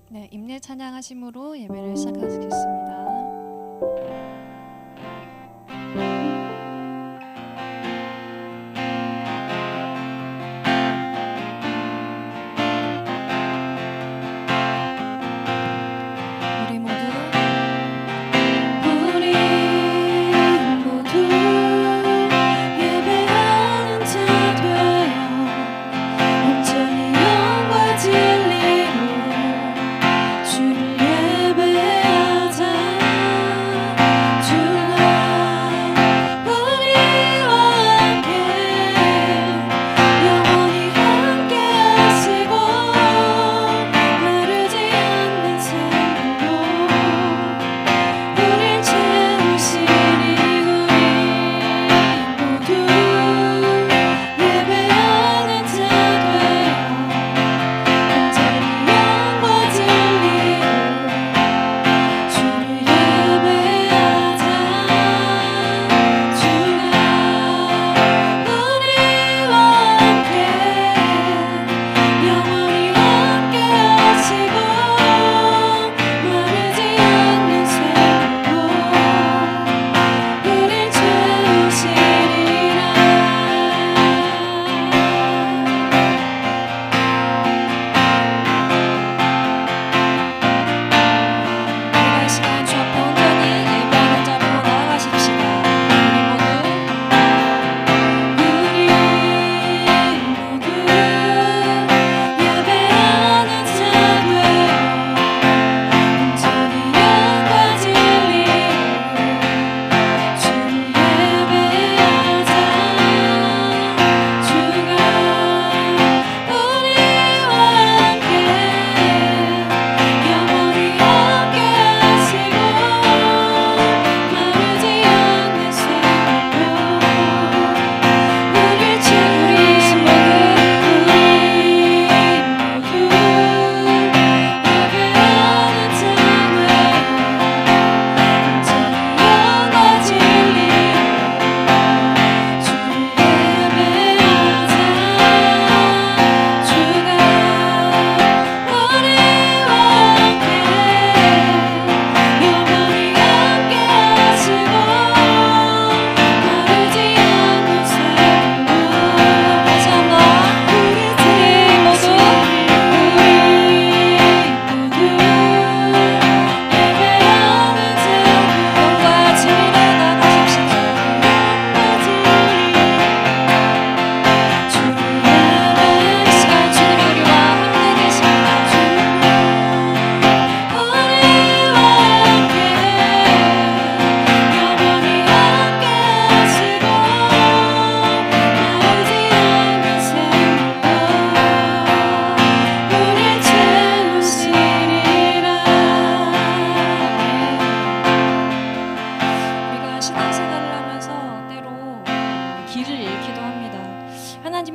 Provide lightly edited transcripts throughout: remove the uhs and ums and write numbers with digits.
네, 임내 찬양하심으로 예배를 시작하겠습니다.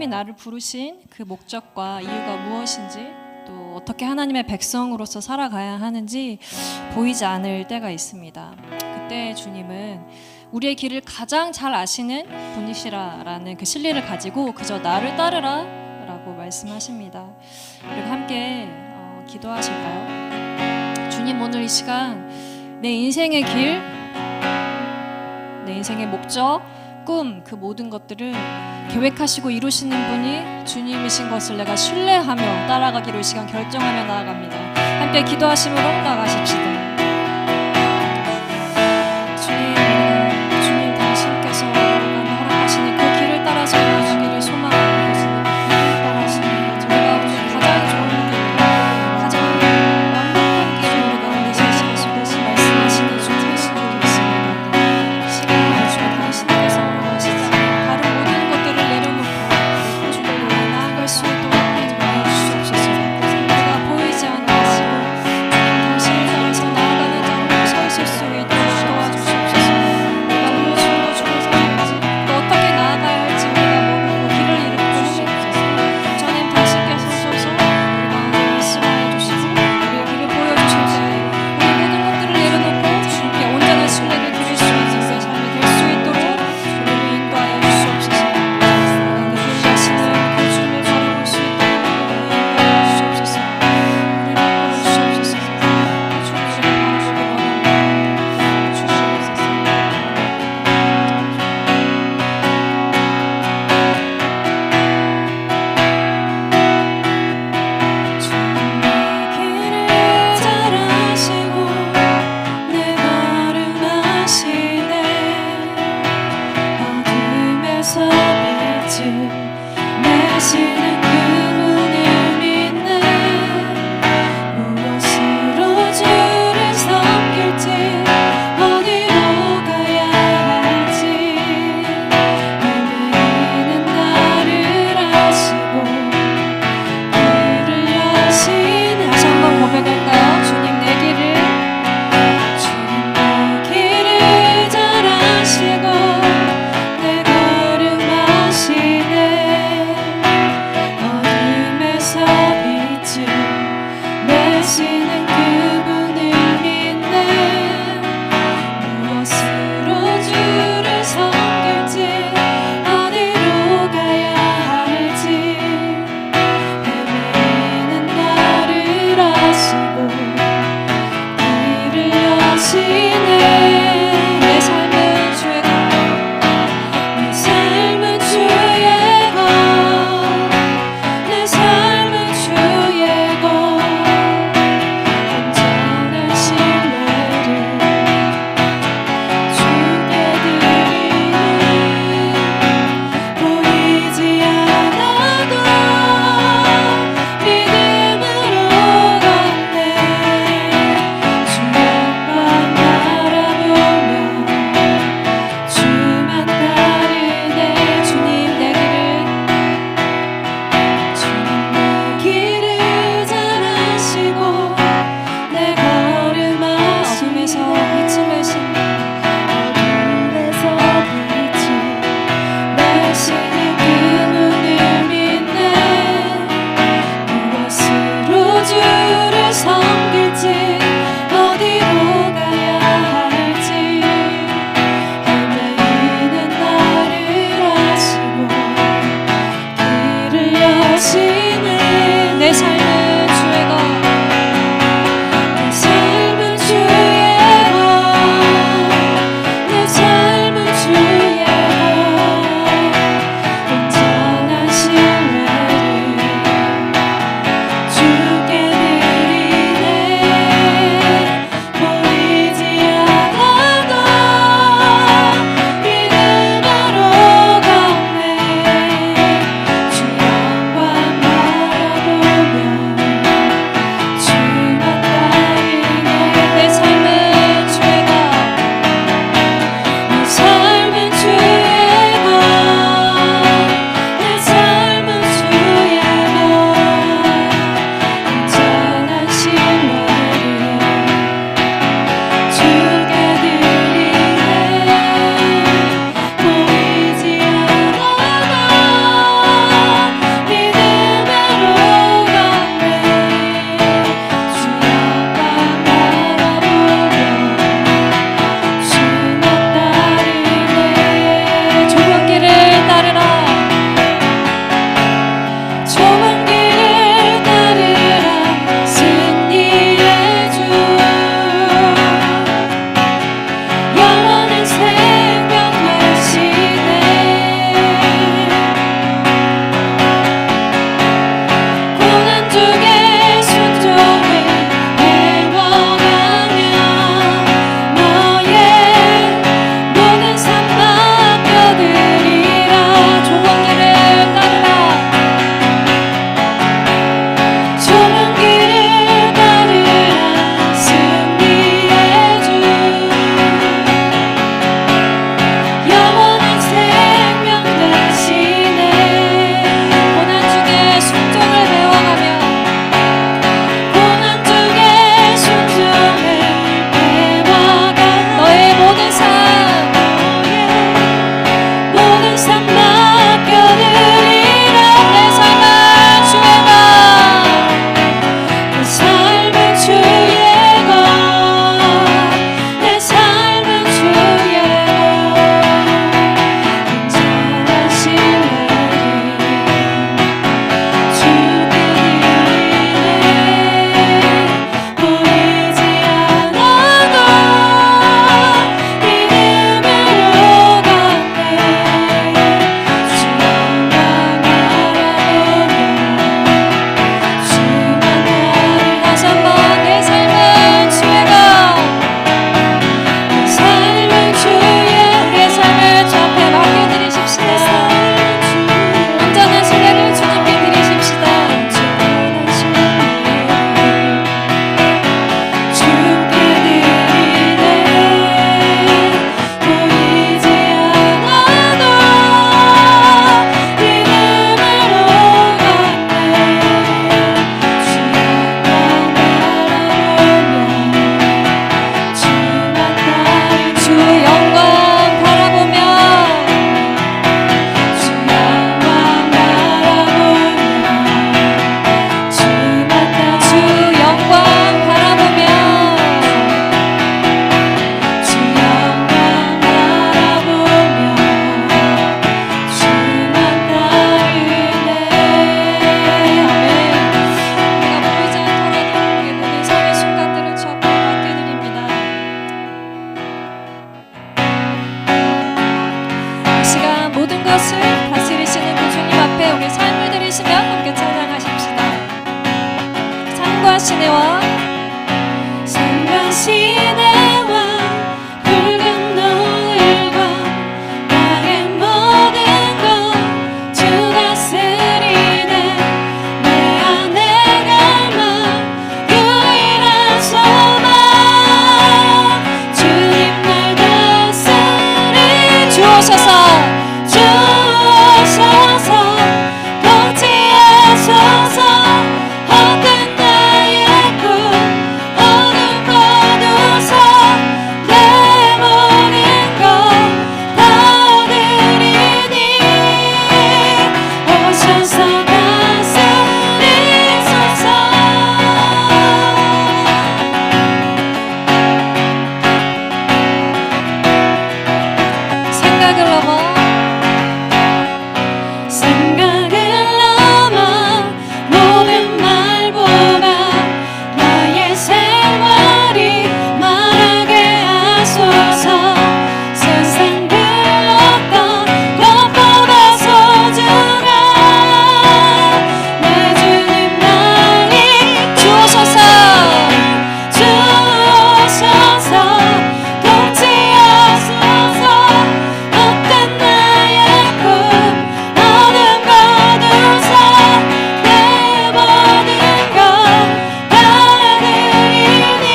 나를 부르신 그 목적과 이유가 무엇인지, 또 어떻게 하나님의 백성으로서 살아가야 하는지 보이지 않을 때가 있습니다. 그때 주님은 우리의 길을 가장 잘 아시는 분이시라라는 그 진리를 가지고 그저 나를 따르라 라고 말씀하십니다. 우리가 함께 기도하실까요? 주님, 오늘 이 시간 내 인생의 길, 내 인생의 목적, 꿈, 그 모든 것들을 계획하시고 이루시는 분이 주님이신 것을 내가 신뢰하며 따라가기로 이 시간 결정하며 나아갑니다. 함께 기도하심으로 나아가십시다. 주님 당신께서 우리가 허락하시는 그 길을 따라서 나아가기를 소망하는 것입니다. 그 따라서 저희가 가장 좋은 길, 가장 완벽한 길을 우리가 내세우시고 말씀하시는 주 되시고 있습니다. 이 시간 주님 당신께서 원하시지 다른 모든 것들을 내려놓고 주님을 나아갈 수 있도록 해주시옵소서. 우리가 보이지 않으시고 주님 당신을 따라서 되시는 그분을 믿네. 무엇으로 주를 섬길지 어디로 가야 할지 헤매이는 나를 아시고 길을 여시네. 내 삶은 주의 내 삶은 주의 것, 내 삶은 주의 것, 온전한 신뢰를 주께 드리니 보이지 않아도 믿음으로 걷네. 주님만 바라보며 주만 따르네. 주님 내 길을 잘 아시고 내 걸음 어둠에서 빛을 내신 어둠에서 빛을 내시는 그분을 믿네. 무엇으로 주를 섬길지 어디로 가야 할지 헤매이는 나를 아시고 길을 여시네. 내 삶은 주의 것, 내 삶은 주의 것, 내 삶은 주의 것, 온전한 신뢰를 주께 드리네. 산과 시내와 붉은 노을과 땅의 모든 것 주 다스리네. 내 안에 갈망 유일한 소망 주님 날 다스리 주옵소서 주옵소서 통치하소서. 헛된 나의 꿈 어둠 거두서 내 모든 것 다 드리니 오셔서 다스리소서. 생각을 넘어 생각을 넘어 모든 말보다 나의 생활이 말하게 하소서. 세상 그 어떤 것보다 소중한 내 주님 나의 주옵소서 주옵소서 통치하소서. 헛된 나의 꿈 어둠 거두서 내 모든 것 다 드리니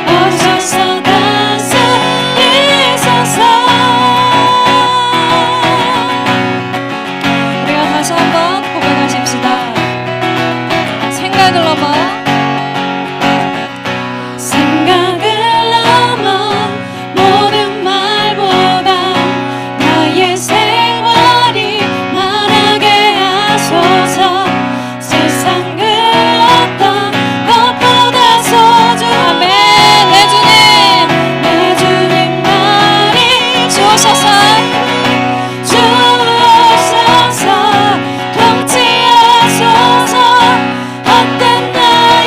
오셔서 다스리소서. 우리가 다시 한번 고백하십시다. 생각을 넘어 생각을 넘어 모든 말보다 나의 생활이 말하게 하소서. 세상 그 어떤 것보다 소중한 내 주님 내 주님 말이 주옵소서 주옵소서 통치하소서. 헛된 나의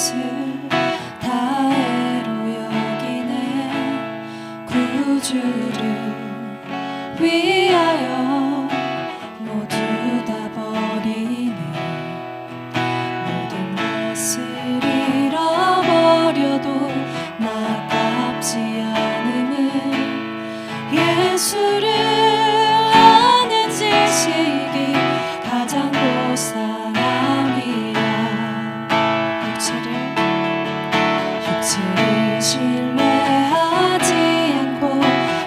것을 다해로 여기네. 구주를 위하여 모두 다 버리네. 모든 것을 잃어버려도 나깝지 않음을 예수를 아는 지식이 가장 고사함이라. 육체를 신뢰하지 않고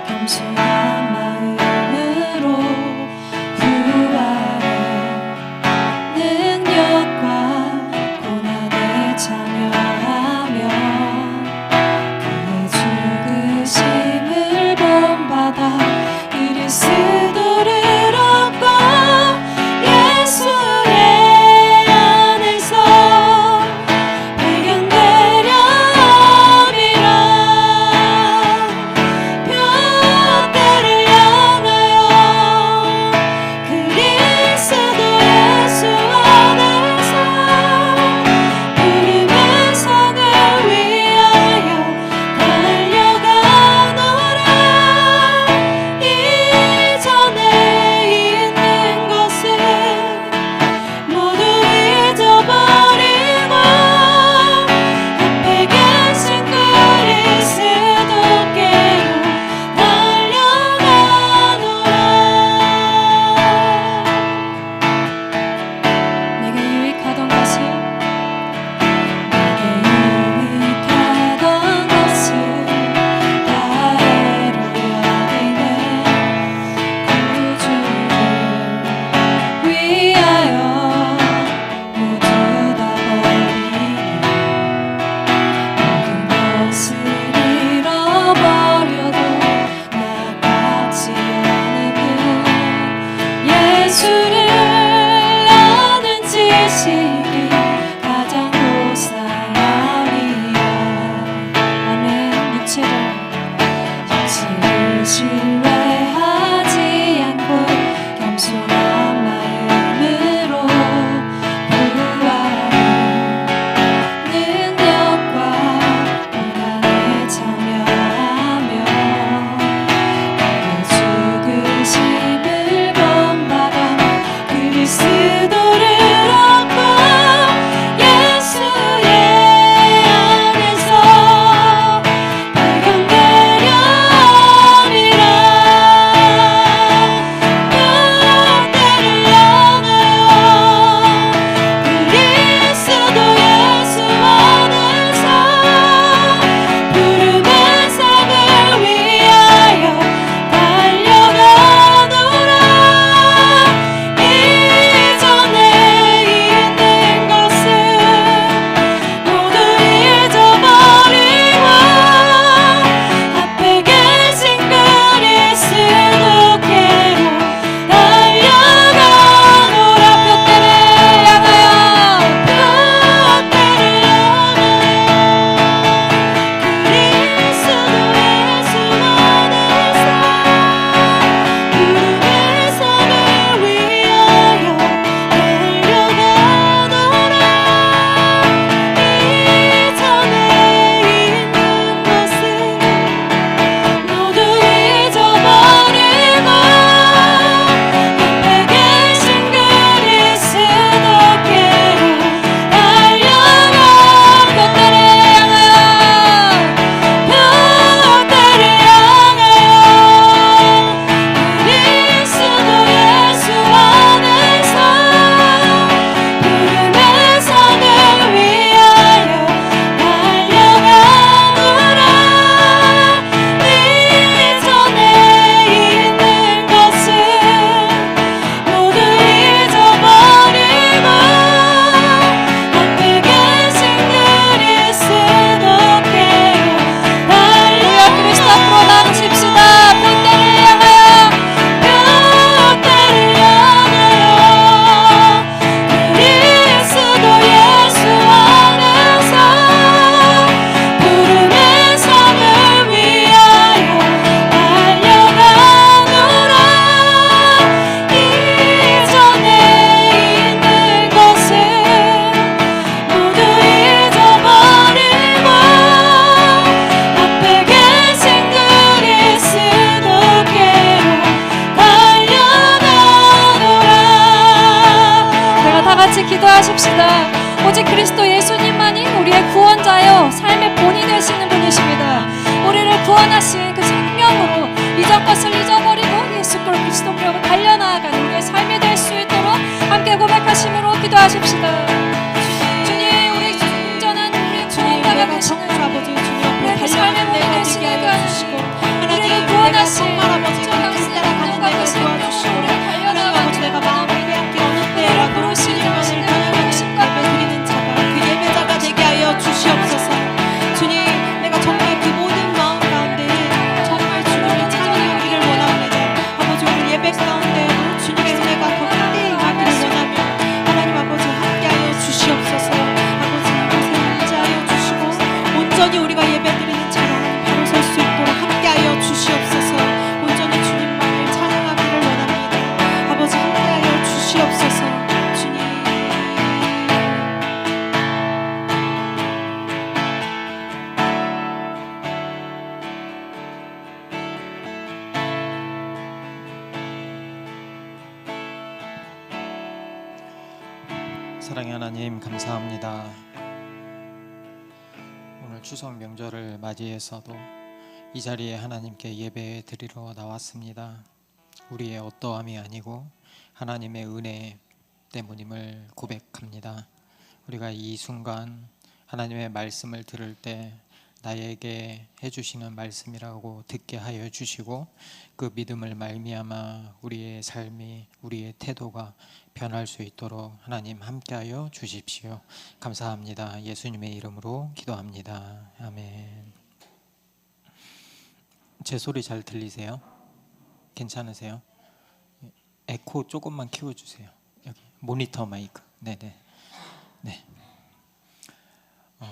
겸손한 마음으로 같이 기도하십시다. 오직 그리스도 예수님만이 우리의 구원자요 삶의 본이 되시는 분이십니다. 우리를 구원하신 그 생명으로 이전 것을 잊어버리고 예수 그리스도로 달려나아가는 우리의 삶이 될 수 있도록 함께 고백하심으로 기도하십시다. 주님, 우리 온전한 우리의 구원자가 되시는 우리의 삶의 본이 되시는 그 하나님, 우리를 구원하신 정말 따라가는 그 생명으로 우리가 달려나가고 내가 마음을 빼앗기 어느 때라도 부르시는 주님을 하나님과 예배 드리는 자가 그 예배자가 되게 하여 주시옵소서. 주님, 내가 정말 그 모든 마음 가운데 정말 주님의 찬양하기를 원합니다. 아버지, 오늘 예배 가운데도 주님의 은혜가 더 크게 임하기를 원하며 하나님 아버지 함께하여 주시옵소서. 아버지 이곳에 함께하여 주시고 온전히 우리가 예배 드리는 자가 하나님 바로 설 수 있도록 함께하여 주시옵소서. 온전히 주님만을 찬양하기를 원합니다. 아버지 함께하여 주시옵소서. 주님, 사랑의 하나님, 감사합니다. 오늘 추석 명절을 맞이해서도 이 자리에 하나님께 예배 드리러 나왔습니다. 우리의 어떠함이 아니고 하나님의 은혜 때문임을 고백합니다. 우리가 이 순간 하나님의 말씀을 들을 때 나에게 해주시는 말씀이라고 듣게 하여 주시고 그 믿음을 말미암아 우리의 삶이, 우리의 태도가 변할 수 있도록 하나님 함께하여 주십시오. 감사합니다. 예수님의 이름으로 기도합니다. 아멘. 제 소리 잘 들리세요? 괜찮으세요? 에코 조금만 키워주세요. 여기 모니터 마이크. 네네. 네.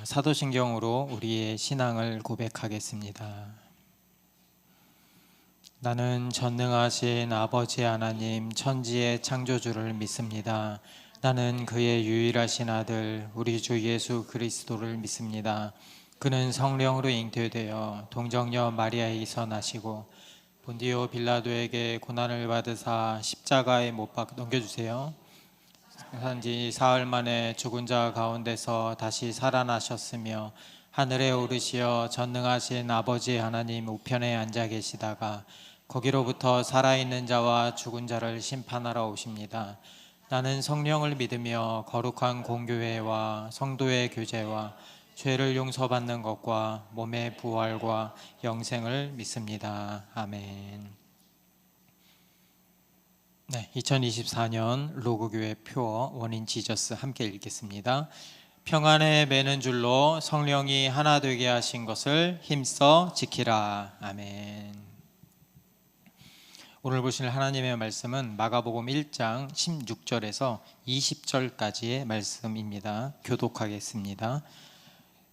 사도신경으로 우리의 신앙을 고백하겠습니다. 나는 전능하신 아버지 하나님 천지의 창조주를 믿습니다. 나는 그의 유일하신 아들 우리 주 예수 그리스도를 믿습니다. 그는 성령으로 잉태되어 동정녀 마리아에게서 나시고 본디오 빌라도에게 고난을 받으사 십자가에 못 박혀 넘겨주세요. 산지 사흘 만에 죽은 자 가운데서 다시 살아나셨으며 하늘에 오르시어 전능하신 아버지 하나님 우편에 앉아 계시다가 거기로부터 살아있는 자와 죽은 자를 심판하러 오십니다. 나는 성령을 믿으며 거룩한 공교회와 성도의 교제와 죄를 용서받는 것과 몸의 부활과 영생을 믿습니다. 아멘. 네, 2024년 로고교회 표어 원인 지저스 함께 읽겠습니다. 평안에 매는 줄로 성령이 하나 되게 하신 것을 힘써 지키라. 아멘. 오늘 보실 하나님의 말씀은 마가복음 1장 16절에서 20절까지의 말씀입니다. 교독하겠습니다.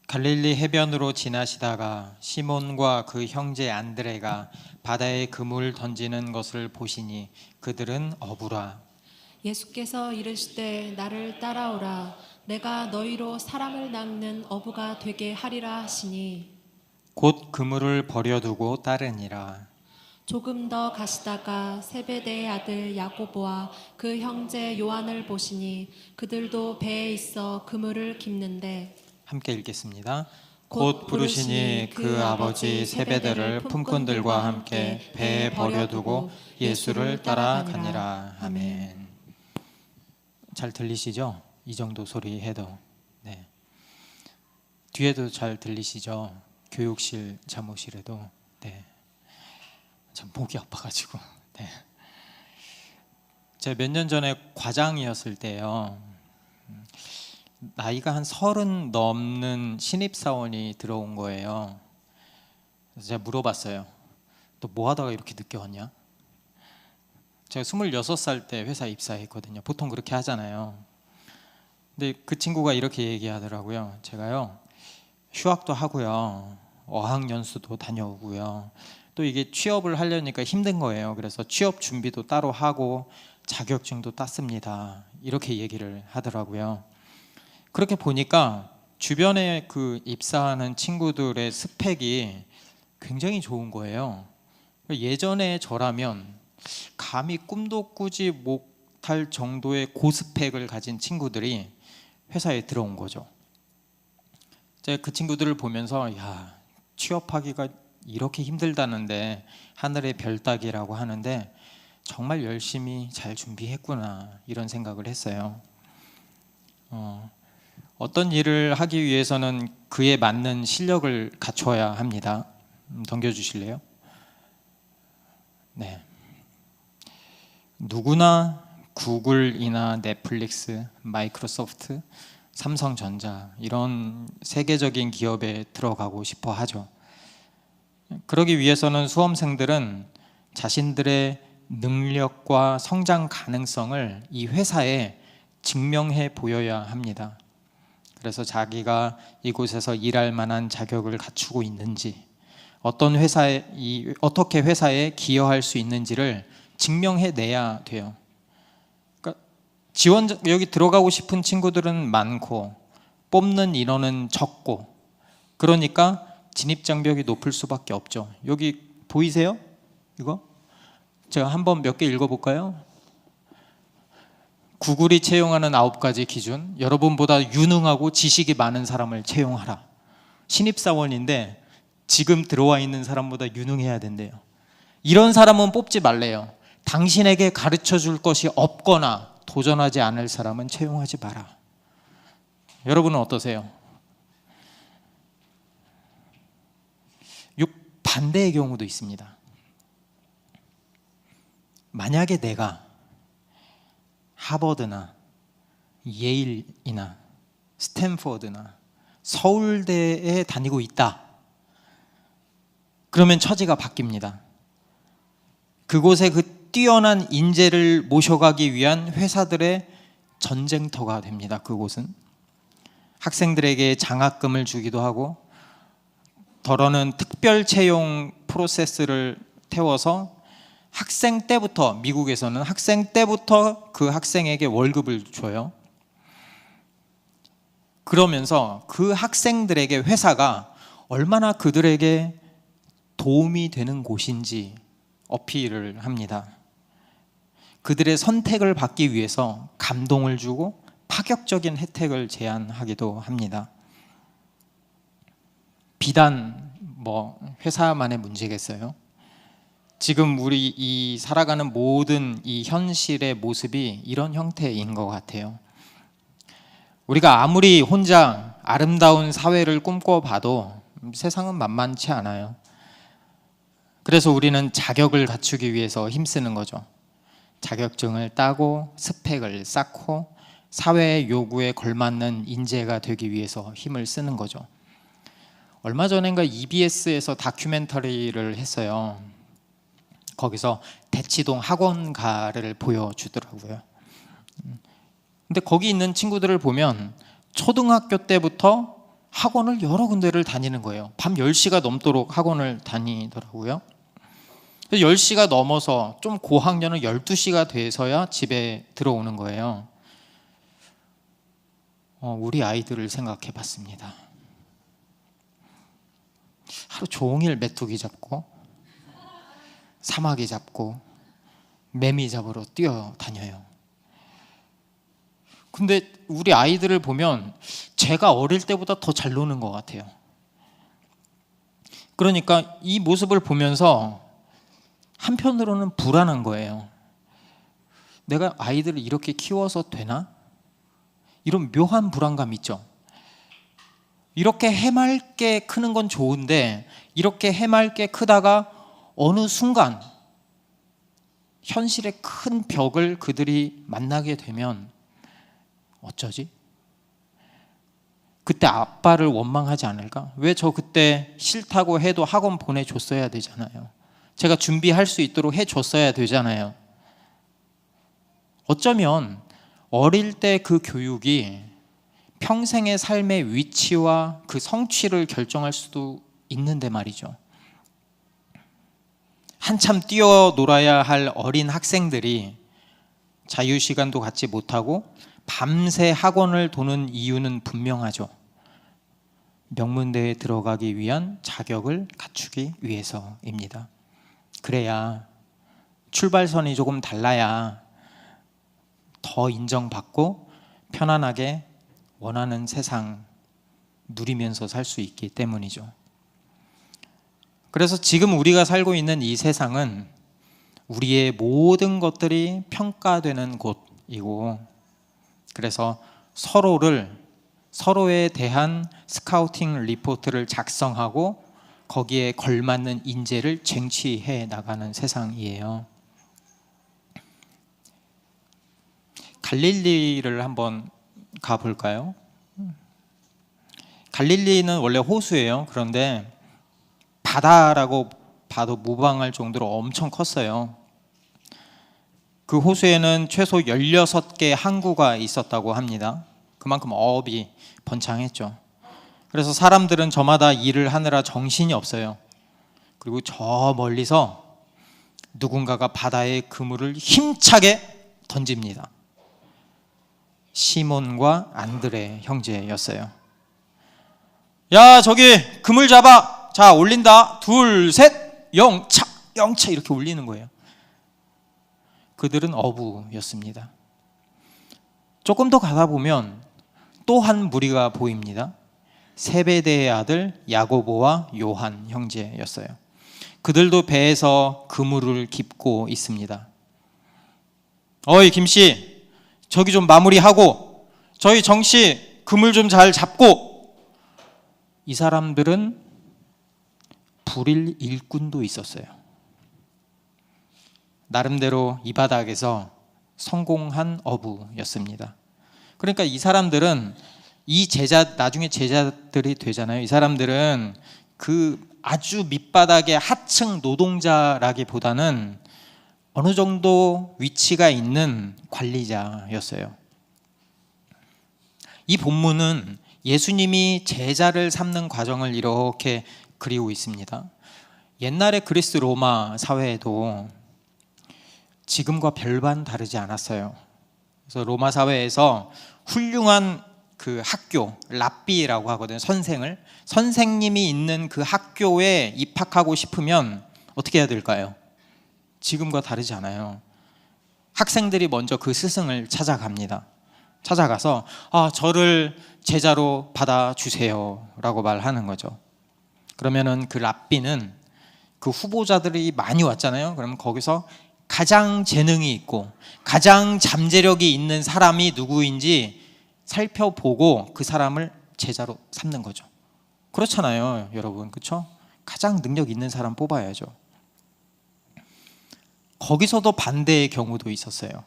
갈릴리 해변으로 지나시다가 시몬과 그 형제 안드레가 바다에 그물 던지는 것을 보시니 그들은 어부라. 예수께서 이르시되 나를 따라오라. 내가 너희로 사람을 낚는 어부가 되게 하리라 하시니 곧 그물을 버려두고 따르니라. 조금 더 가시다가 세베대의 아들 야고보와 그 형제 요한을 보시니 그들도 배에 있어 그물을 깁는데 함께 읽겠습니다. 곧 부르시니 그 아버지 세베대를 품꾼들과 함께 배에 버려두고 예수를 따라가니라. 아멘. 잘 들리시죠? 이 정도 소리 해도. 네. 뒤에도 잘 들리시죠? 교육실 잠옷실에도. 네. 참 목이 아파가지고. 네. 제가 몇 년 전에 과장이었을 때요. 나이가 한 30 넘는 신입사원이 들어온 거예요. 그래서 제가 물어봤어요. 너 뭐 하다가 이렇게 늦게 왔냐? 제가 26살 때 회사 입사했거든요. 보통 그렇게 하잖아요. 근데 그 친구가 이렇게 얘기하더라고요. 제가요, 휴학도 하고요, 어학연수도 다녀오고요, 또 이게 취업을 하려니까 힘든 거예요. 그래서 취업 준비도 따로 하고 자격증도 땄습니다. 이렇게 얘기를 하더라고요. 그렇게 보니까 주변에 그 입사하는 친구들의 스펙이 굉장히 좋은 거예요. 예전에 저라면 감히 꿈도 꾸지 못할 정도의 고스펙을 가진 친구들이 회사에 들어온 거죠. 제가 그 친구들을 보면서 야, 취업하기가 이렇게 힘들다는데 하늘의 별 따기라고 하는데 정말 열심히 잘 준비했구나 이런 생각을 했어요. 어떤 일을 하기 위해서는 그에 맞는 실력을 갖춰야 합니다. 넘겨주실래요? 네. 누구나 구글이나 넷플릭스, 마이크로소프트, 삼성전자 이런 세계적인 기업에 들어가고 싶어 하죠. 그러기 위해서는 수험생들은 자신들의 능력과 성장 가능성을 이 회사에 증명해 보여야 합니다. 그래서 자기가 이곳에서 일할 만한 자격을 갖추고 있는지, 어떻게 회사에 기여할 수 있는지를 증명해 내야 돼요. 그러니까 여기 들어가고 싶은 친구들은 많고 뽑는 인원은 적고, 그러니까 진입 장벽이 높을 수밖에 없죠. 여기 보이세요? 이거? 제가 한번 몇 개 읽어볼까요? 구글이 채용하는 9가지 기준. 여러분보다 유능하고 지식이 많은 사람을 채용하라. 신입사원인데 지금 들어와 있는 사람보다 유능해야 된대요. 이런 사람은 뽑지 말래요. 당신에게 가르쳐 줄 것이 없거나 도전하지 않을 사람은 채용하지 마라. 여러분은 어떠세요? 반대의 경우도 있습니다. 만약에 내가 하버드나 예일이나 스탠포드나 서울대에 다니고 있다. 그러면 처지가 바뀝니다. 그곳에 그 뛰어난 인재를 모셔가기 위한 회사들의 전쟁터가 됩니다. 그곳은 학생들에게 장학금을 주기도 하고, 더러는 특별 채용 프로세스를 태워서 학생 때부터, 미국에서는 학생 때부터 그 학생에게 월급을 줘요. 그러면서 그 학생들에게 회사가 얼마나 그들에게 도움이 되는 곳인지 어필을 합니다. 그들의 선택을 받기 위해서 감동을 주고 파격적인 혜택을 제안하기도 합니다. 비단 회사만의 문제겠어요? 지금 우리 이 살아가는 모든 이 현실의 모습이 이런 형태인 것 같아요. 우리가 아무리 혼자 아름다운 사회를 꿈꿔봐도 세상은 만만치 않아요. 그래서 우리는 자격을 갖추기 위해서 힘쓰는 거죠. 자격증을 따고 스펙을 쌓고 사회의 요구에 걸맞는 인재가 되기 위해서 힘을 쓰는 거죠. 얼마 전인가 EBS에서 다큐멘터리를 했어요. 거기서 대치동 학원가를 보여주더라고요. 근데 거기 있는 친구들을 보면 초등학교 때부터 학원을 여러 군데를 다니는 거예요. 밤 10시가 넘도록 학원을 다니더라고요. 10시가 넘어서 좀 고학년은 12시가 돼서야 집에 들어오는 거예요. 우리 아이들을 생각해 봤습니다. 하루 종일 메뚜기 잡고 사마귀 잡고 매미 잡으러 뛰어다녀요. 근데 우리 아이들을 보면 제가 어릴 때보다 더 잘 노는 것 같아요. 그러니까 이 모습을 보면서 한편으로는 불안한 거예요. 내가 아이들을 이렇게 키워서 되나? 이런 묘한 불안감 있죠. 이렇게 해맑게 크는 건 좋은데 이렇게 해맑게 크다가 어느 순간 현실의 큰 벽을 그들이 만나게 되면 어쩌지? 그때 아빠를 원망하지 않을까? 왜 저 그때 싫다고 해도 학원 보내줬어야 되잖아요. 제가 준비할 수 있도록 해줬어야 되잖아요. 어쩌면 어릴 때 그 교육이 평생의 삶의 위치와 그 성취를 결정할 수도 있는데 말이죠. 한참 뛰어놀아야 할 어린 학생들이 자유시간도 갖지 못하고 밤새 학원을 도는 이유는 분명하죠. 명문대에 들어가기 위한 자격을 갖추기 위해서입니다. 그래야 출발선이 조금 달라야 더 인정받고 편안하게 원하는 세상 누리면서 살 수 있기 때문이죠. 그래서 지금 우리가 살고 있는 이 세상은 우리의 모든 것들이 평가되는 곳이고, 그래서 서로에 대한 스카우팅 리포트를 작성하고 거기에 걸맞는 인재를 쟁취해 나가는 세상이에요. 갈릴리를 한번 가볼까요? 갈릴리는 원래 호수예요. 그런데 바다라고 봐도 무방할 정도로 엄청 컸어요. 그 호수에는 최소 16개의 항구가 있었다고 합니다. 그만큼 어업이 번창했죠. 그래서 사람들은 저마다 일을 하느라 정신이 없어요. 그리고 저 멀리서 누군가가 바다에 그물을 힘차게 던집니다. 시몬과 안드레 형제였어요. 야, 저기 그물 잡아. 자, 올린다. 둘, 셋. 영차 이렇게 올리는 거예요. 그들은 어부였습니다. 조금 더 가다 보면 또 한 무리가 보입니다. 세베대의 아들 야고보와 요한 형제였어요. 그들도 배에서 그물을 깁고 있습니다. 어이 김씨, 저기 좀 마무리하고, 저희 정씨 그물 좀 잘 잡고. 이 사람들은 불일 일꾼도 있었어요. 나름대로 이 바닥에서 성공한 어부였습니다. 그러니까 이 사람들은 나중에 제자들이 되잖아요. 이 사람들은 그 아주 밑바닥의 하층 노동자라기보다는 어느 정도 위치가 있는 관리자였어요. 이 본문은 예수님이 제자를 삼는 과정을 이렇게 그리고 있습니다. 옛날의 그리스 로마 사회에도 지금과 별반 다르지 않았어요. 그래서 로마 사회에서 훌륭한 그 학교, 랍비라고 하거든요. 선생님이 있는 그 학교에 입학하고 싶으면 어떻게 해야 될까요? 지금과 다르지 않아요. 학생들이 먼저 그 스승을 찾아갑니다. 찾아가서 저를 제자로 받아주세요 라고 말하는 거죠. 그러면은 그 랍비는 그 후보자들이 많이 왔잖아요. 그러면 거기서 가장 재능이 있고 가장 잠재력이 있는 사람이 누구인지 살펴보고 그 사람을 제자로 삼는 거죠. 그렇잖아요, 여러분. 그렇죠? 가장 능력 있는 사람 뽑아야죠. 거기서도 반대의 경우도 있었어요.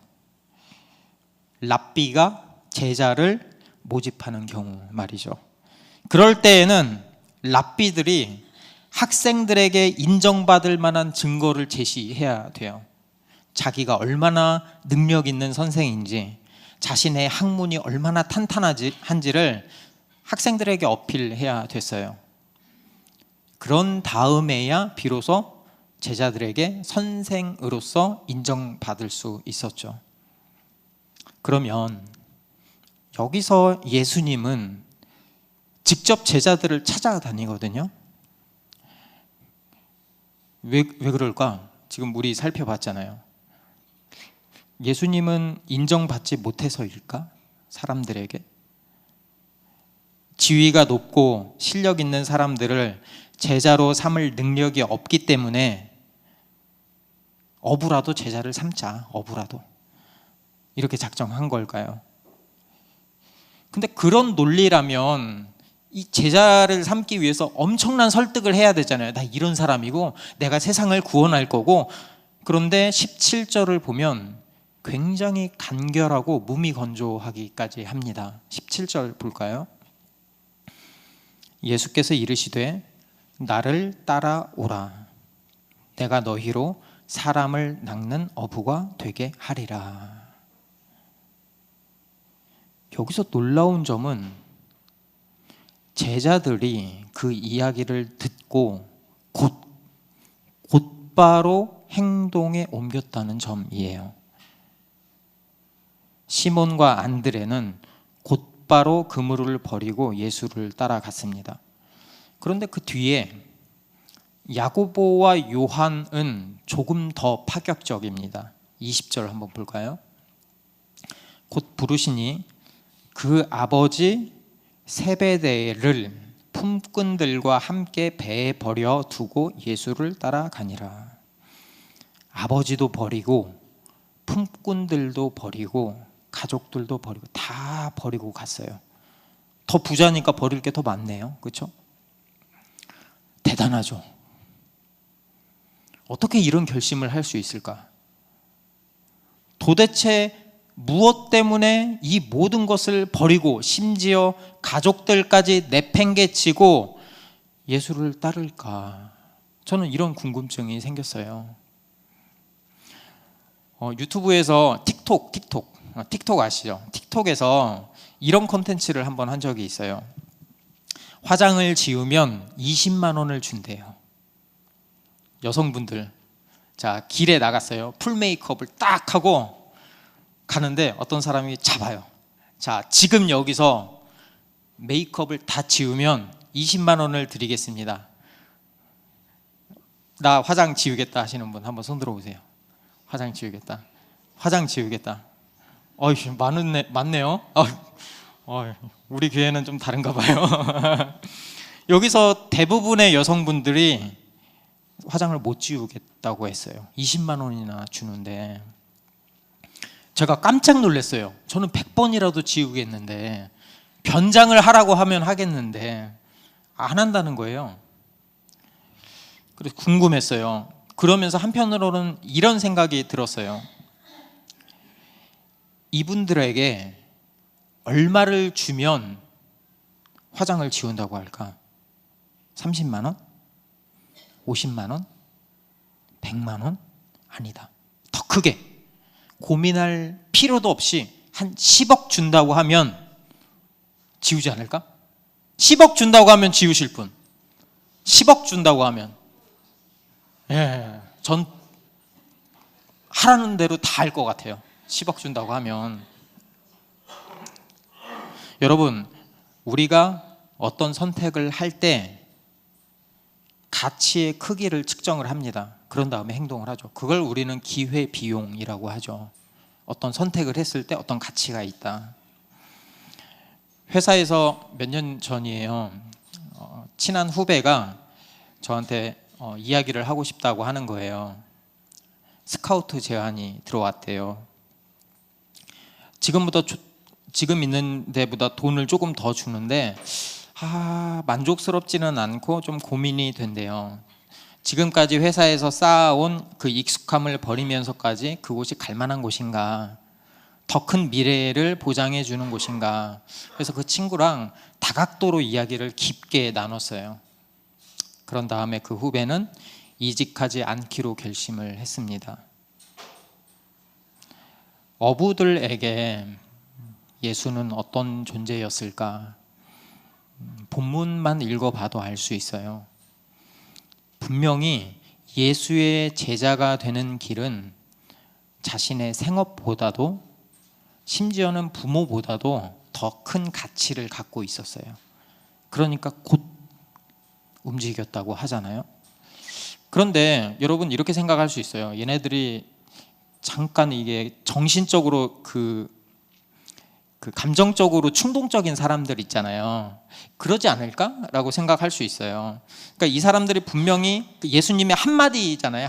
랍비가 제자를 모집하는 경우 말이죠. 그럴 때에는 랍비들이 학생들에게 인정받을 만한 증거를 제시해야 돼요. 자기가 얼마나 능력 있는 선생인지, 자신의 학문이 얼마나 탄탄한지를 학생들에게 어필해야 됐어요. 그런 다음에야 비로소 제자들에게 선생으로서 인정받을 수 있었죠. 그러면 여기서 예수님은 직접 제자들을 찾아다니거든요. 왜 그럴까? 지금 우리 살펴봤잖아요. 예수님은 인정받지 못해서일까? 사람들에게? 지위가 높고 실력 있는 사람들을 제자로 삼을 능력이 없기 때문에 어부라도 제자를 삼자, 어부라도 이렇게 작정한 걸까요? 근데 그런 논리라면 이 제자를 삼기 위해서 엄청난 설득을 해야 되잖아요. 나 이런 사람이고 내가 세상을 구원할 거고. 그런데 17절을 보면 굉장히 간결하고 무미건조하기까지 합니다. 17절 볼까요? 예수께서 이르시되 나를 따라오라. 내가 너희로 사람을 낚는 어부가 되게 하리라. 여기서 놀라운 점은 제자들이 그 이야기를 듣고 곧바로 행동에 옮겼다는 점이에요. 시몬과 안드레는 곧바로 그물을 버리고 예수를 따라갔습니다. 그런데 그 뒤에 야고보와 요한은 조금 더 파격적입니다. 20절 한번 볼까요? 곧 부르시니 그 아버지 세베대를 품꾼들과 함께 배에 버려 두고 예수를 따라가니라. 아버지도 버리고 품꾼들도 버리고 가족들도 버리고 다 버리고 갔어요. 더 부자니까 버릴 게 더 많네요. 그렇죠? 대단하죠. 어떻게 이런 결심을 할 수 있을까? 도대체 무엇 때문에 이 모든 것을 버리고 심지어 가족들까지 내팽개치고 예수를 따를까? 저는 이런 궁금증이 생겼어요. 유튜브에서 틱톡 아시죠? 틱톡에서 이런 콘텐츠를 한번 한 적이 있어요. 화장을 지우면 20만 원을 준대요. 여성분들, 자, 길에 나갔어요. 풀 메이크업을 딱 하고 가는데 어떤 사람이 잡아요. 자, 지금 여기서 메이크업을 다 지우면 20만 원을 드리겠습니다. 나 화장 지우겠다 하시는 분 한번 손 들어보세요. 화장 지우겠다. 화장 지우겠다. 많네요. 우리 교회는 좀 다른가 봐요. 여기서 대부분의 여성분들이 화장을 못 지우겠다고 했어요. 20만 원이나 주는데 제가 깜짝 놀랐어요. 저는 100번이라도 지우겠는데, 변장을 하라고 하면 하겠는데 안 한다는 거예요. 그래서 궁금했어요. 그러면서 한편으로는 이런 생각이 들었어요. 이분들에게 얼마를 주면 화장을 지운다고 할까? 30만 원? 50만 원? 100만 원? 아니다. 더 크게 고민할 필요도 없이 한 10억 준다고 하면 지우지 않을까? 10억 준다고 하면 지우실 분. 10억 준다고 하면, 전 하라는 대로 다 할 것 같아요. 10억 준다고 하면. 여러분, 우리가 어떤 선택을 할 때 가치의 크기를 측정을 합니다. 그런 다음에 행동을 하죠. 그걸 우리는 기회비용이라고 하죠. 어떤 선택을 했을 때 어떤 가치가 있다. 회사에서 몇 년 전이에요. 친한 후배가 저한테 이야기를 하고 싶다고 하는 거예요. 스카우트 제안이 들어왔대요. 지금 있는 데보다 돈을 조금 더 주는데 만족스럽지는 않고 좀 고민이 된대요. 지금까지 회사에서 쌓아온 그 익숙함을 버리면서까지 그곳이 갈 만한 곳인가, 더 큰 미래를 보장해 주는 곳인가. 그래서 그 친구랑 다각도로 이야기를 깊게 나눴어요. 그런 다음에 그 후배는 이직하지 않기로 결심을 했습니다. 어부들에게 예수는 어떤 존재였을까? 본문만 읽어봐도 알 수 있어요. 분명히 예수의 제자가 되는 길은 자신의 생업보다도, 심지어는 부모보다도 더 큰 가치를 갖고 있었어요. 그러니까 곧 움직였다고 하잖아요. 그런데 여러분, 이렇게 생각할 수 있어요. 얘네들이 잠깐 이게 정신적으로 감정적으로 충동적인 사람들 있잖아요. 그러지 않을까라고 생각할 수 있어요. 그러니까 이 사람들이 분명히 예수님의 한마디잖아요.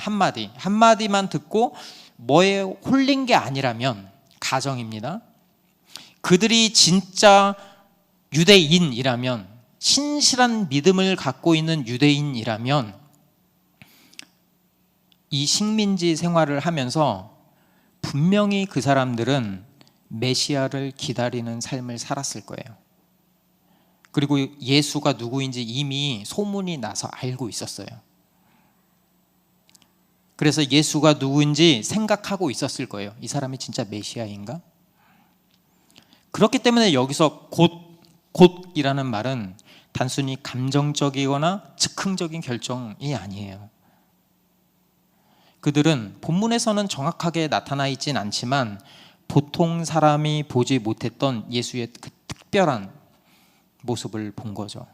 한마디만 듣고 뭐에 홀린 게 아니라면, 가정입니다. 그들이 진짜 유대인이라면, 신실한 믿음을 갖고 있는 유대인이라면 이 식민지 생활을 하면서 분명히 그 사람들은 메시아를 기다리는 삶을 살았을 거예요. 그리고 예수가 누구인지 이미 소문이 나서 알고 있었어요. 그래서 예수가 누구인지 생각하고 있었을 거예요. 이 사람이 진짜 메시아인가? 그렇기 때문에 여기서 곧이라는 말은 단순히 감정적이거나 즉흥적인 결정이 아니에요. 그들은 본문에서는 정확하게 나타나 있진 않지만 보통 사람이 보지 못했던 예수의 그 특별한 모습을 본 거죠.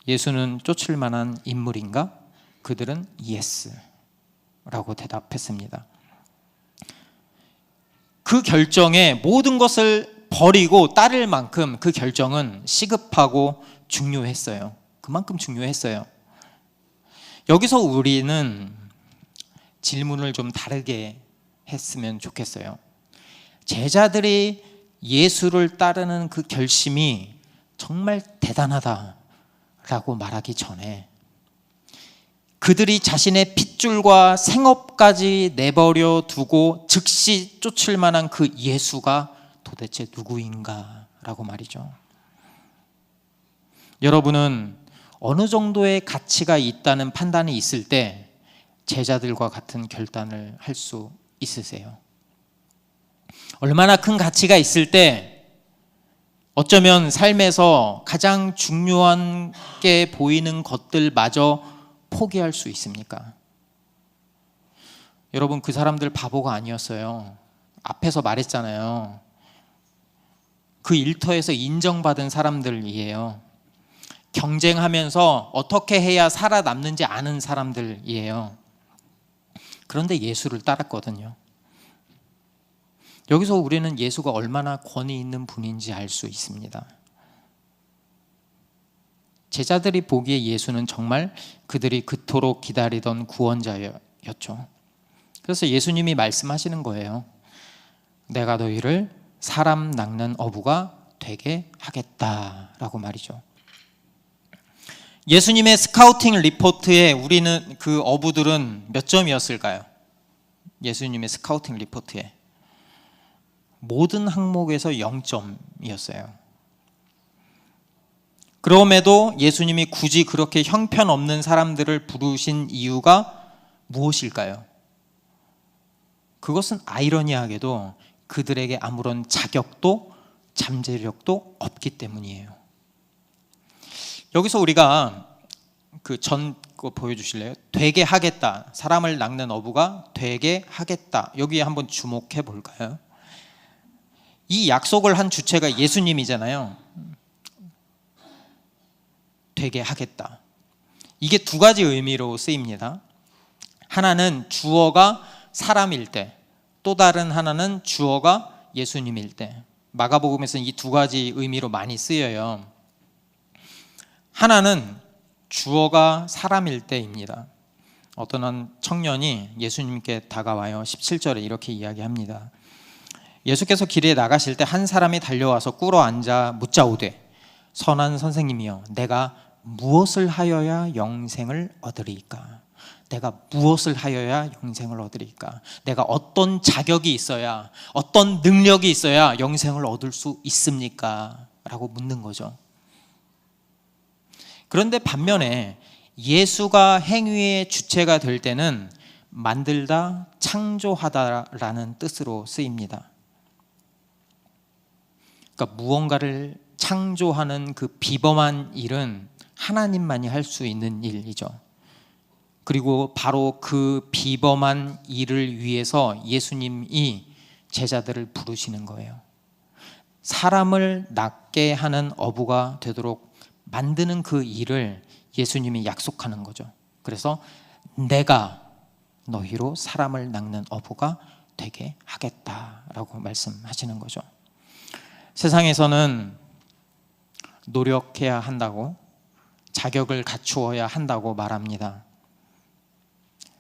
예수는 쫓을 만한 인물인가? 그들은 예스라고 대답했습니다. 그 결정에 모든 것을 버리고 따를 만큼 그 결정은 시급하고 중요했어요. 그만큼 중요했어요. 여기서 우리는 질문을 좀 다르게 했으면 좋겠어요. 제자들이 예수를 따르는 그 결심이 정말 대단하다라고 말하기 전에 그들이 자신의 핏줄과 생업까지 내버려 두고 즉시 쫓을 만한 그 예수가 도대체 누구인가라고 말이죠. 여러분은 어느 정도의 가치가 있다는 판단이 있을 때 제자들과 같은 결단을 할 수 있으세요? 얼마나 큰 가치가 있을 때 어쩌면 삶에서 가장 중요한 게 보이는 것들마저 포기할 수 있습니까? 여러분, 그 사람들 바보가 아니었어요. 앞에서 말했잖아요. 그 일터에서 인정받은 사람들이에요. 경쟁하면서 어떻게 해야 살아남는지 아는 사람들이에요. 그런데 예수를 따랐거든요. 여기서 우리는 예수가 얼마나 권위 있는 분인지 알 수 있습니다. 제자들이 보기에 예수는 정말 그들이 그토록 기다리던 구원자였죠. 그래서 예수님이 말씀하시는 거예요. 내가 너희를 사람 낚는 어부가 되게 하겠다라고 말이죠. 예수님의 스카우팅 리포트에 우리는 그 어부들은 몇 점이었을까요? 예수님의 스카우팅 리포트에 모든 항목에서 0점이었어요. 그럼에도 예수님이 굳이 그렇게 형편없는 사람들을 부르신 이유가 무엇일까요? 그것은 아이러니하게도 그들에게 아무런 자격도 잠재력도 없기 때문이에요. 여기서 우리가 그 전 거 보여주실래요? 되게 하겠다. 사람을 낚는 어부가 되게 하겠다. 여기에 한번 주목해 볼까요? 이 약속을 한 주체가 예수님이잖아요. 되게 하겠다. 이게 두 가지 의미로 쓰입니다. 하나는 주어가 사람일 때, 또 다른 하나는 주어가 예수님일 때. 마가복음에서는 이 두 가지 의미로 많이 쓰여요. 하나는 주어가 사람일 때입니다. 어떤 한 청년이 예수님께 다가와요. 17절에 이렇게 이야기합니다. 예수께서 길에 나가실 때 한 사람이 달려와서 꿇어 앉아 묻자오되 선한 선생님이여 내가 무엇을 하여야 영생을 얻으리이까? 내가 무엇을 하여야 영생을 얻으리이까? 내가 어떤 자격이 있어야, 어떤 능력이 있어야 영생을 얻을 수 있습니까? 라고 묻는 거죠. 그런데 반면에 예수가 행위의 주체가 될 때는 만들다, 창조하다라는 뜻으로 쓰입니다. 그러니까 무언가를 창조하는 그 비범한 일은 하나님만이 할 수 있는 일이죠. 그리고 바로 그 비범한 일을 위해서 예수님이 제자들을 부르시는 거예요. 사람을 낫게 하는 어부가 되도록 만드는 그 일을 예수님이 약속하는 거죠. 그래서 내가 너희로 사람을 낚는 어부가 되게 하겠다라고 말씀하시는 거죠. 세상에서는 노력해야 한다고, 자격을 갖추어야 한다고 말합니다.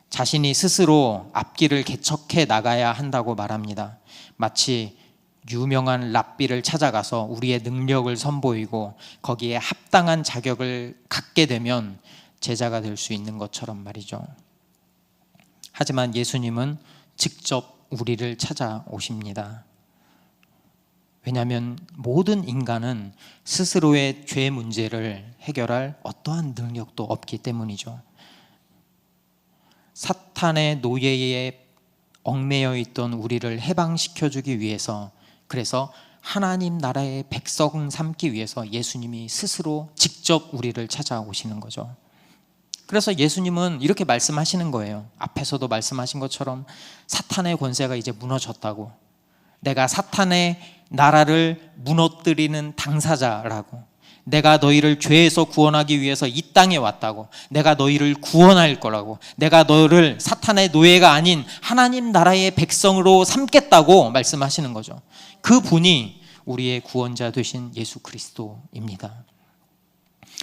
자신이 스스로 앞길을 개척해 나가야 한다고 말합니다. 마치 유명한 랍비를 찾아가서 우리의 능력을 선보이고 거기에 합당한 자격을 갖게 되면 제자가 될 수 있는 것처럼 말이죠. 하지만 예수님은 직접 우리를 찾아오십니다. 왜냐하면 모든 인간은 스스로의 죄 문제를 해결할 어떠한 능력도 없기 때문이죠. 사탄의 노예에 얽매여 있던 우리를 해방시켜주기 위해서, 그래서 하나님 나라의 백성 삼기 위해서 예수님이 스스로 직접 우리를 찾아오시는 거죠. 그래서 예수님은 이렇게 말씀하시는 거예요. 앞에서도 말씀하신 것처럼 사탄의 권세가 이제 무너졌다고, 내가 사탄의 나라를 무너뜨리는 당사자라고, 내가 너희를 죄에서 구원하기 위해서 이 땅에 왔다고, 내가 너희를 구원할 거라고, 내가 너를 사탄의 노예가 아닌 하나님 나라의 백성으로 삼겠다고 말씀하시는 거죠. 그 분이 우리의 구원자 되신 예수 그리스도입니다.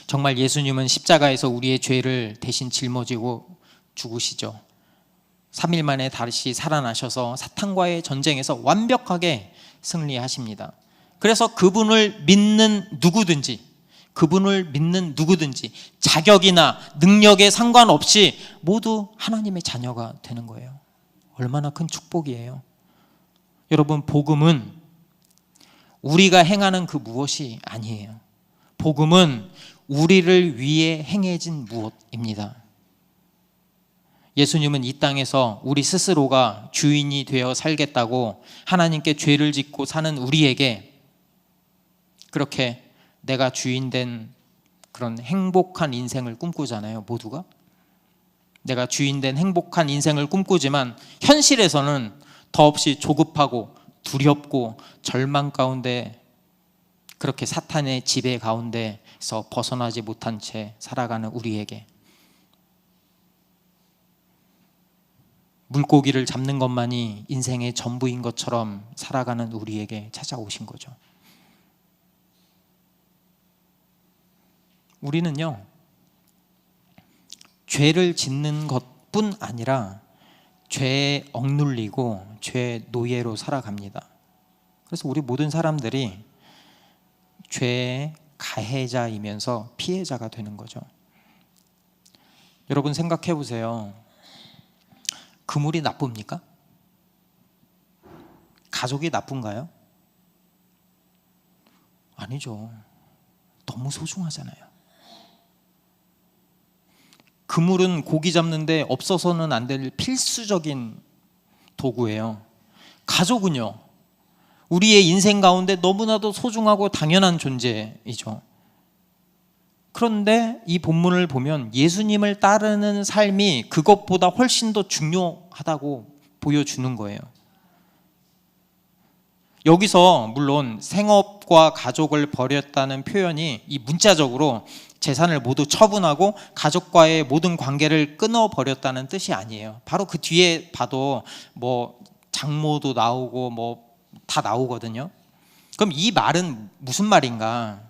정말 예수님은 십자가에서 우리의 죄를 대신 짊어지고 죽으시죠. 3일 만에 다시 살아나셔서 사탄과의 전쟁에서 완벽하게 승리하십니다. 그래서 그분을 믿는 누구든지 자격이나 능력에 상관없이 모두 하나님의 자녀가 되는 거예요. 얼마나 큰 축복이에요. 여러분, 복음은 우리가 행하는 그 무엇이 아니에요. 복음은 우리를 위해 행해진 무엇입니다. 예수님은 이 땅에서 우리 스스로가 주인이 되어 살겠다고 하나님께 죄를 짓고 사는 우리에게 그렇게 내가 주인 된 그런 행복한 인생을 꿈꾸잖아요. 모두가 내가 주인 된 행복한 인생을 꿈꾸지만 현실에서는 더없이 조급하고 두렵고 절망 가운데 그렇게 사탄의 지배 가운데서 벗어나지 못한 채 살아가는 우리에게 물고기를 잡는 것만이 인생의 전부인 것처럼 살아가는 우리에게 찾아오신 거죠. 우리는요, 죄를 짓는 것뿐 아니라 죄에 억눌리고 죄의 노예로 살아갑니다. 그래서 우리 모든 사람들이 죄의 가해자이면서 피해자가 되는 거죠. 여러분 생각해 보세요. 그물이 나쁩니까? 가족이 나쁜가요? 아니죠. 너무 소중하잖아요. 그물은 고기 잡는데 없어서는 안 될 필수적인 도구예요. 가족은요, 우리의 인생 가운데 너무나도 소중하고 당연한 존재이죠. 그런데 이 본문을 보면 예수님을 따르는 삶이 그것보다 훨씬 더 중요하다고 보여주는 거예요. 여기서 물론 생업과 가족을 버렸다는 표현이 이 문자적으로 재산을 모두 처분하고 가족과의 모든 관계를 끊어버렸다는 뜻이 아니에요. 바로 그 뒤에 봐도 뭐 장모도 나오고 뭐 다 나오거든요. 그럼 이 말은 무슨 말인가?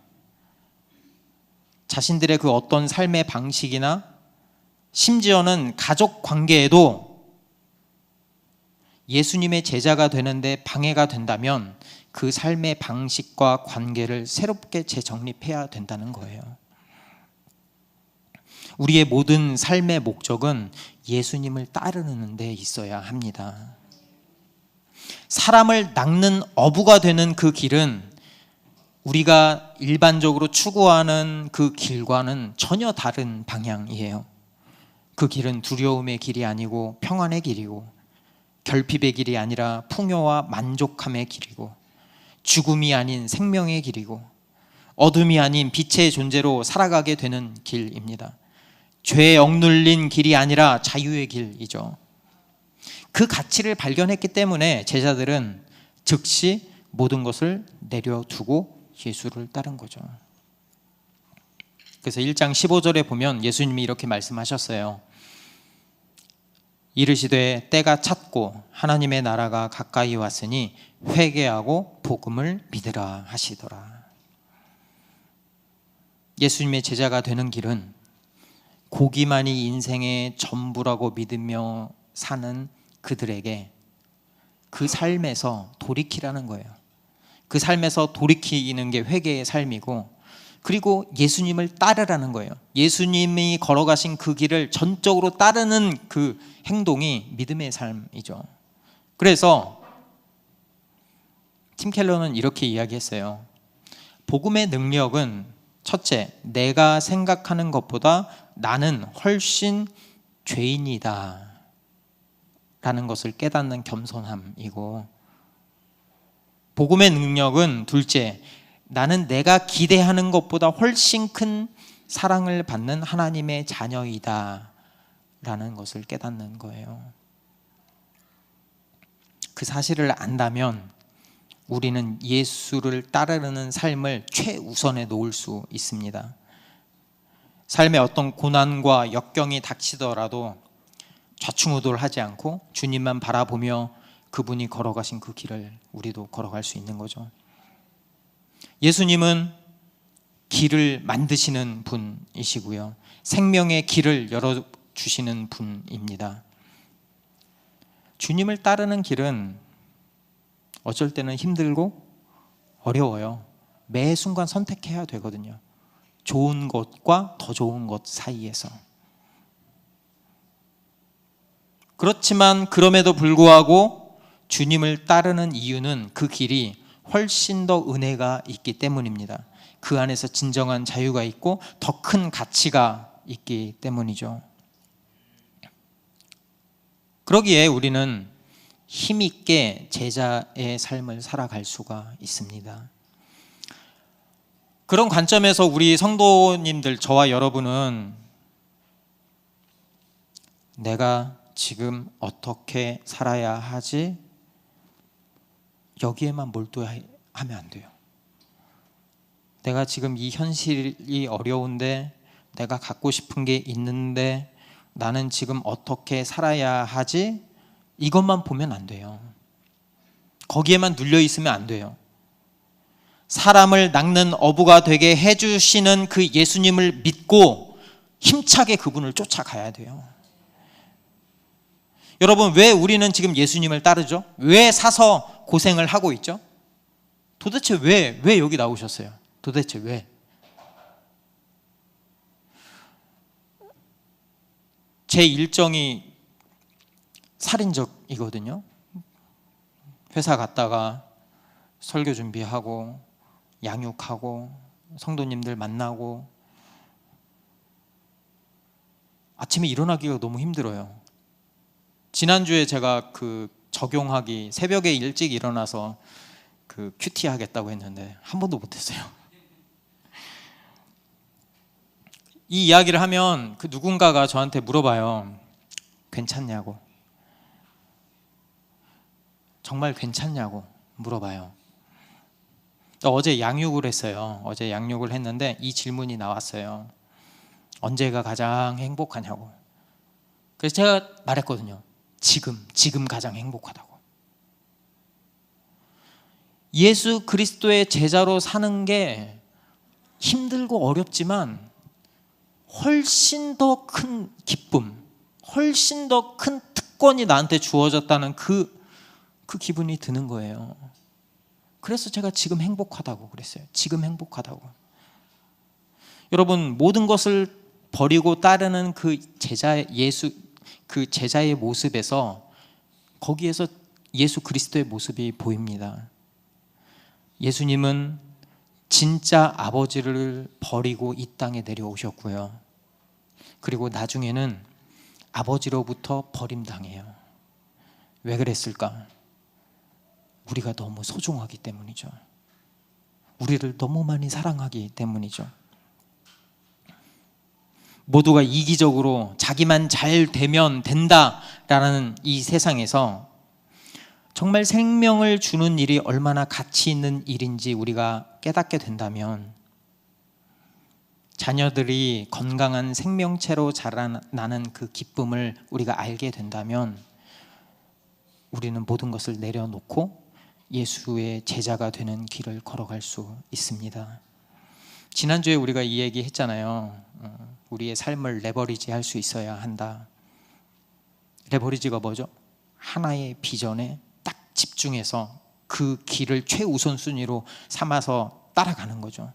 자신들의 그 어떤 삶의 방식이나 심지어는 가족 관계에도 예수님의 제자가 되는데 방해가 된다면 그 삶의 방식과 관계를 새롭게 재정립해야 된다는 거예요. 우리의 모든 삶의 목적은 예수님을 따르는 데 있어야 합니다. 사람을 낚는 어부가 되는 그 길은 우리가 일반적으로 추구하는 그 길과는 전혀 다른 방향이에요. 그 길은 두려움의 길이 아니고 평안의 길이고, 결핍의 길이 아니라 풍요와 만족함의 길이고, 죽음이 아닌 생명의 길이고, 어둠이 아닌 빛의 존재로 살아가게 되는 길입니다. 죄에 억눌린 길이 아니라 자유의 길이죠. 그 가치를 발견했기 때문에 제자들은 즉시 모든 것을 내려두고 예수를 따른 거죠. 그래서 1장 15절에 보면 예수님이 이렇게 말씀하셨어요. 이르시되 때가 찼고 하나님의 나라가 가까이 왔으니 회개하고 복음을 믿으라 하시더라. 예수님의 제자가 되는 길은 고기만이 인생의 전부라고 믿으며 사는 그들에게 그 삶에서 돌이키라는 거예요. 그 삶에서 돌이키는 게 회개의 삶이고, 그리고 예수님을 따르라는 거예요. 예수님이 걸어가신 그 길을 전적으로 따르는 그 행동이 믿음의 삶이죠. 그래서 팀 켈러는 이렇게 이야기했어요. 복음의 능력은 첫째, 내가 생각하는 것보다 나는 훨씬 죄인이다 라는 것을 깨닫는 겸손함이고, 복음의 능력은 둘째, 나는 내가 기대하는 것보다 훨씬 큰 사랑을 받는 하나님의 자녀이다 라는 것을 깨닫는 거예요. 그 사실을 안다면 우리는 예수를 따르는 삶을 최우선에 놓을 수 있습니다. 삶의 어떤 고난과 역경이 닥치더라도 좌충우돌하지 않고 주님만 바라보며 그분이 걸어가신 그 길을 우리도 걸어갈 수 있는 거죠. 예수님은 길을 만드시는 분이시고요, 생명의 길을 열어주시는 분입니다. 주님을 따르는 길은 어쩔 때는 힘들고 어려워요. 매 순간 선택해야 되거든요. 좋은 것과 더 좋은 것 사이에서. 그렇지만 그럼에도 불구하고 주님을 따르는 이유는 그 길이 훨씬 더 은혜가 있기 때문입니다. 그 안에서 진정한 자유가 있고 더 큰 가치가 있기 때문이죠. 그러기에 우리는 힘있게 제자의 삶을 살아갈 수가 있습니다. 그런 관점에서 우리 성도님들, 저와 여러분은 내가 지금 어떻게 살아야 하지? 여기에만 몰두하면 안 돼요. 내가 지금 이 현실이 어려운데, 내가 갖고 싶은 게 있는데 나는 지금 어떻게 살아야 하지? 이것만 보면 안 돼요. 거기에만 눌려 있으면 안 돼요. 사람을 낚는 어부가 되게 해주시는 그 예수님을 믿고 힘차게 그분을 쫓아가야 돼요. 여러분, 왜 우리는 지금 예수님을 따르죠? 왜 사서 고생을 하고 있죠? 도대체 왜 여기 나오셨어요? 도대체 왜? 제 일정이 살인적이거든요. 회사 갔다가 설교 준비하고 양육하고 성도님들 만나고 아침에 일어나기가 너무 힘들어요. 지난주에 제가 그 적용하기 새벽에 일찍 일어나서 그 큐티 하겠다고 했는데 한 번도 못했어요. 이 이야기를 하면 그 누군가가 저한테 물어봐요. 괜찮냐고. 정말 괜찮냐고 물어봐요. 어제 양육을 했어요. 어제 양육을 했는데 이 질문이 나왔어요. 언제가 가장 행복하냐고. 그래서 제가 말했거든요. 지금 가장 행복하다고. 예수 그리스도의 제자로 사는 게 힘들고 어렵지만 훨씬 더 큰 기쁨, 훨씬 더 큰 특권이 나한테 주어졌다는 그 기분이 드는 거예요. 그래서 제가 지금 행복하다고 그랬어요. 지금 행복하다고. 여러분, 모든 것을 버리고 따르는 그 제자의 모습에서 거기에서 예수 그리스도의 모습이 보입니다. 예수님은 진짜 아버지를 버리고 이 땅에 내려오셨고요. 그리고 나중에는 아버지로부터 버림당해요. 왜 그랬을까? 우리가 너무 소중하기 때문이죠. 우리를 너무 많이 사랑하기 때문이죠. 모두가 이기적으로 자기만 잘 되면 된다라는 이 세상에서 정말 생명을 주는 일이 얼마나 가치 있는 일인지 우리가 깨닫게 된다면, 자녀들이 건강한 생명체로 자라나는 그 기쁨을 우리가 알게 된다면 우리는 모든 것을 내려놓고 예수의 제자가 되는 길을 걸어갈 수 있습니다. 지난주에 우리가 이 얘기 했잖아요. 우리의 삶을 레버리지 할 수 있어야 한다. 레버리지가 뭐죠? 하나의 비전에 딱 집중해서 그 길을 최우선순위로 삼아서 따라가는 거죠.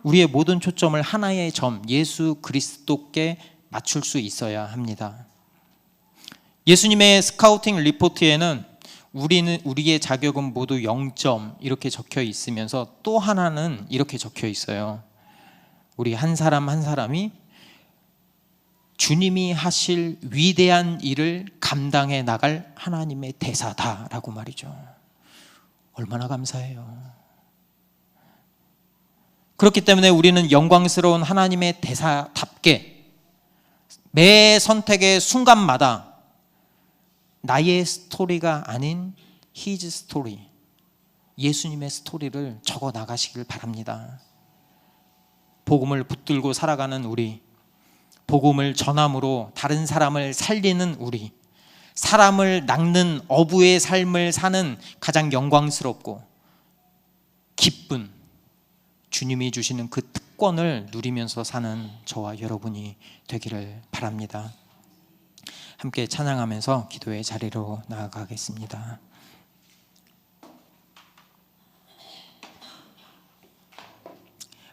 우리의 모든 초점을 하나의 점, 예수 그리스도께 맞출 수 있어야 합니다. 예수님의 스카우팅 리포트에는 우리의 자격은 모두 0점 이렇게 적혀 있으면서 또 하나는 이렇게 적혀 있어요. 우리 한 사람 한 사람이 주님이 하실 위대한 일을 감당해 나갈 하나님의 대사다라고 말이죠. 얼마나 감사해요. 그렇기 때문에 우리는 영광스러운 하나님의 대사답게 매 선택의 순간마다 나의 스토리가 아닌 His 스토리, 예수님의 스토리를 적어 나가시길 바랍니다. 복음을 붙들고 살아가는 우리, 복음을 전함으로 다른 사람을 살리는 우리, 사람을 낚는 어부의 삶을 사는 가장 영광스럽고 기쁜 주님이 주시는 그 특권을 누리면서 사는 저와 여러분이 되기를 바랍니다. 함께 찬양하면서 기도의 자리로 나아가겠습니다.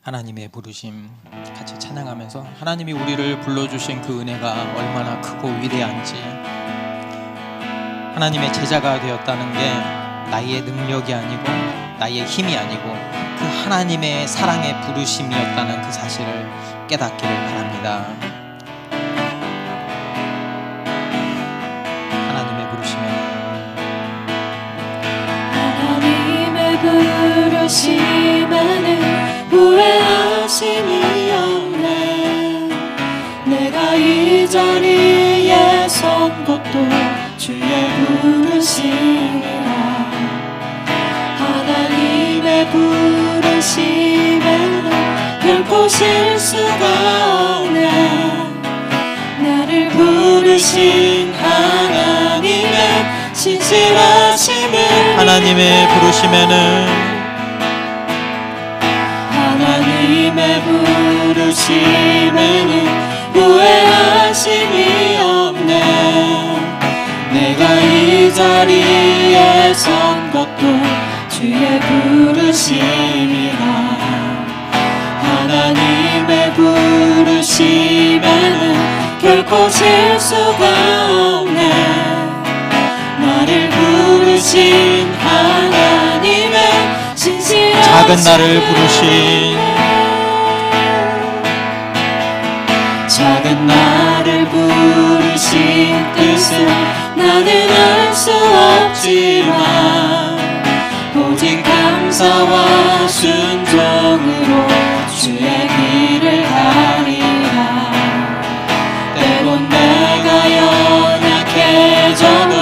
하나님의 부르심 같이 찬양하면서 하나님이 우리를 불러주신 그 은혜가 얼마나 크고 위대한지, 하나님의 제자가 되었다는 게 나의 능력이 아니고 나의 힘이 아니고 그 하나님의 사랑의 부르심이었다는 그 사실을 깨닫기를 바랍니다. 하나님의 부르심에는 후회하심이 없네. 내가 이 자리에 선 것도 주의 부르심이라. 하나님의 부르심에는 결코 실수가 없네. 나를 부르신 하나님의 신실하심을 하나님의 부르심에는 후회하심이 없네. 내가 이 자리에 선 것도 주의 부르심이라. 하나님의 부르심에는 결코 실수가 없네. 나를 부르신 하나님의 신실하심을 작은 나를 부르신 작은 나를 부르신 뜻은 나는 알 수 없지만 오직 감사와 순종으로 주의 길을 가리라. 때론 내가 연약해져도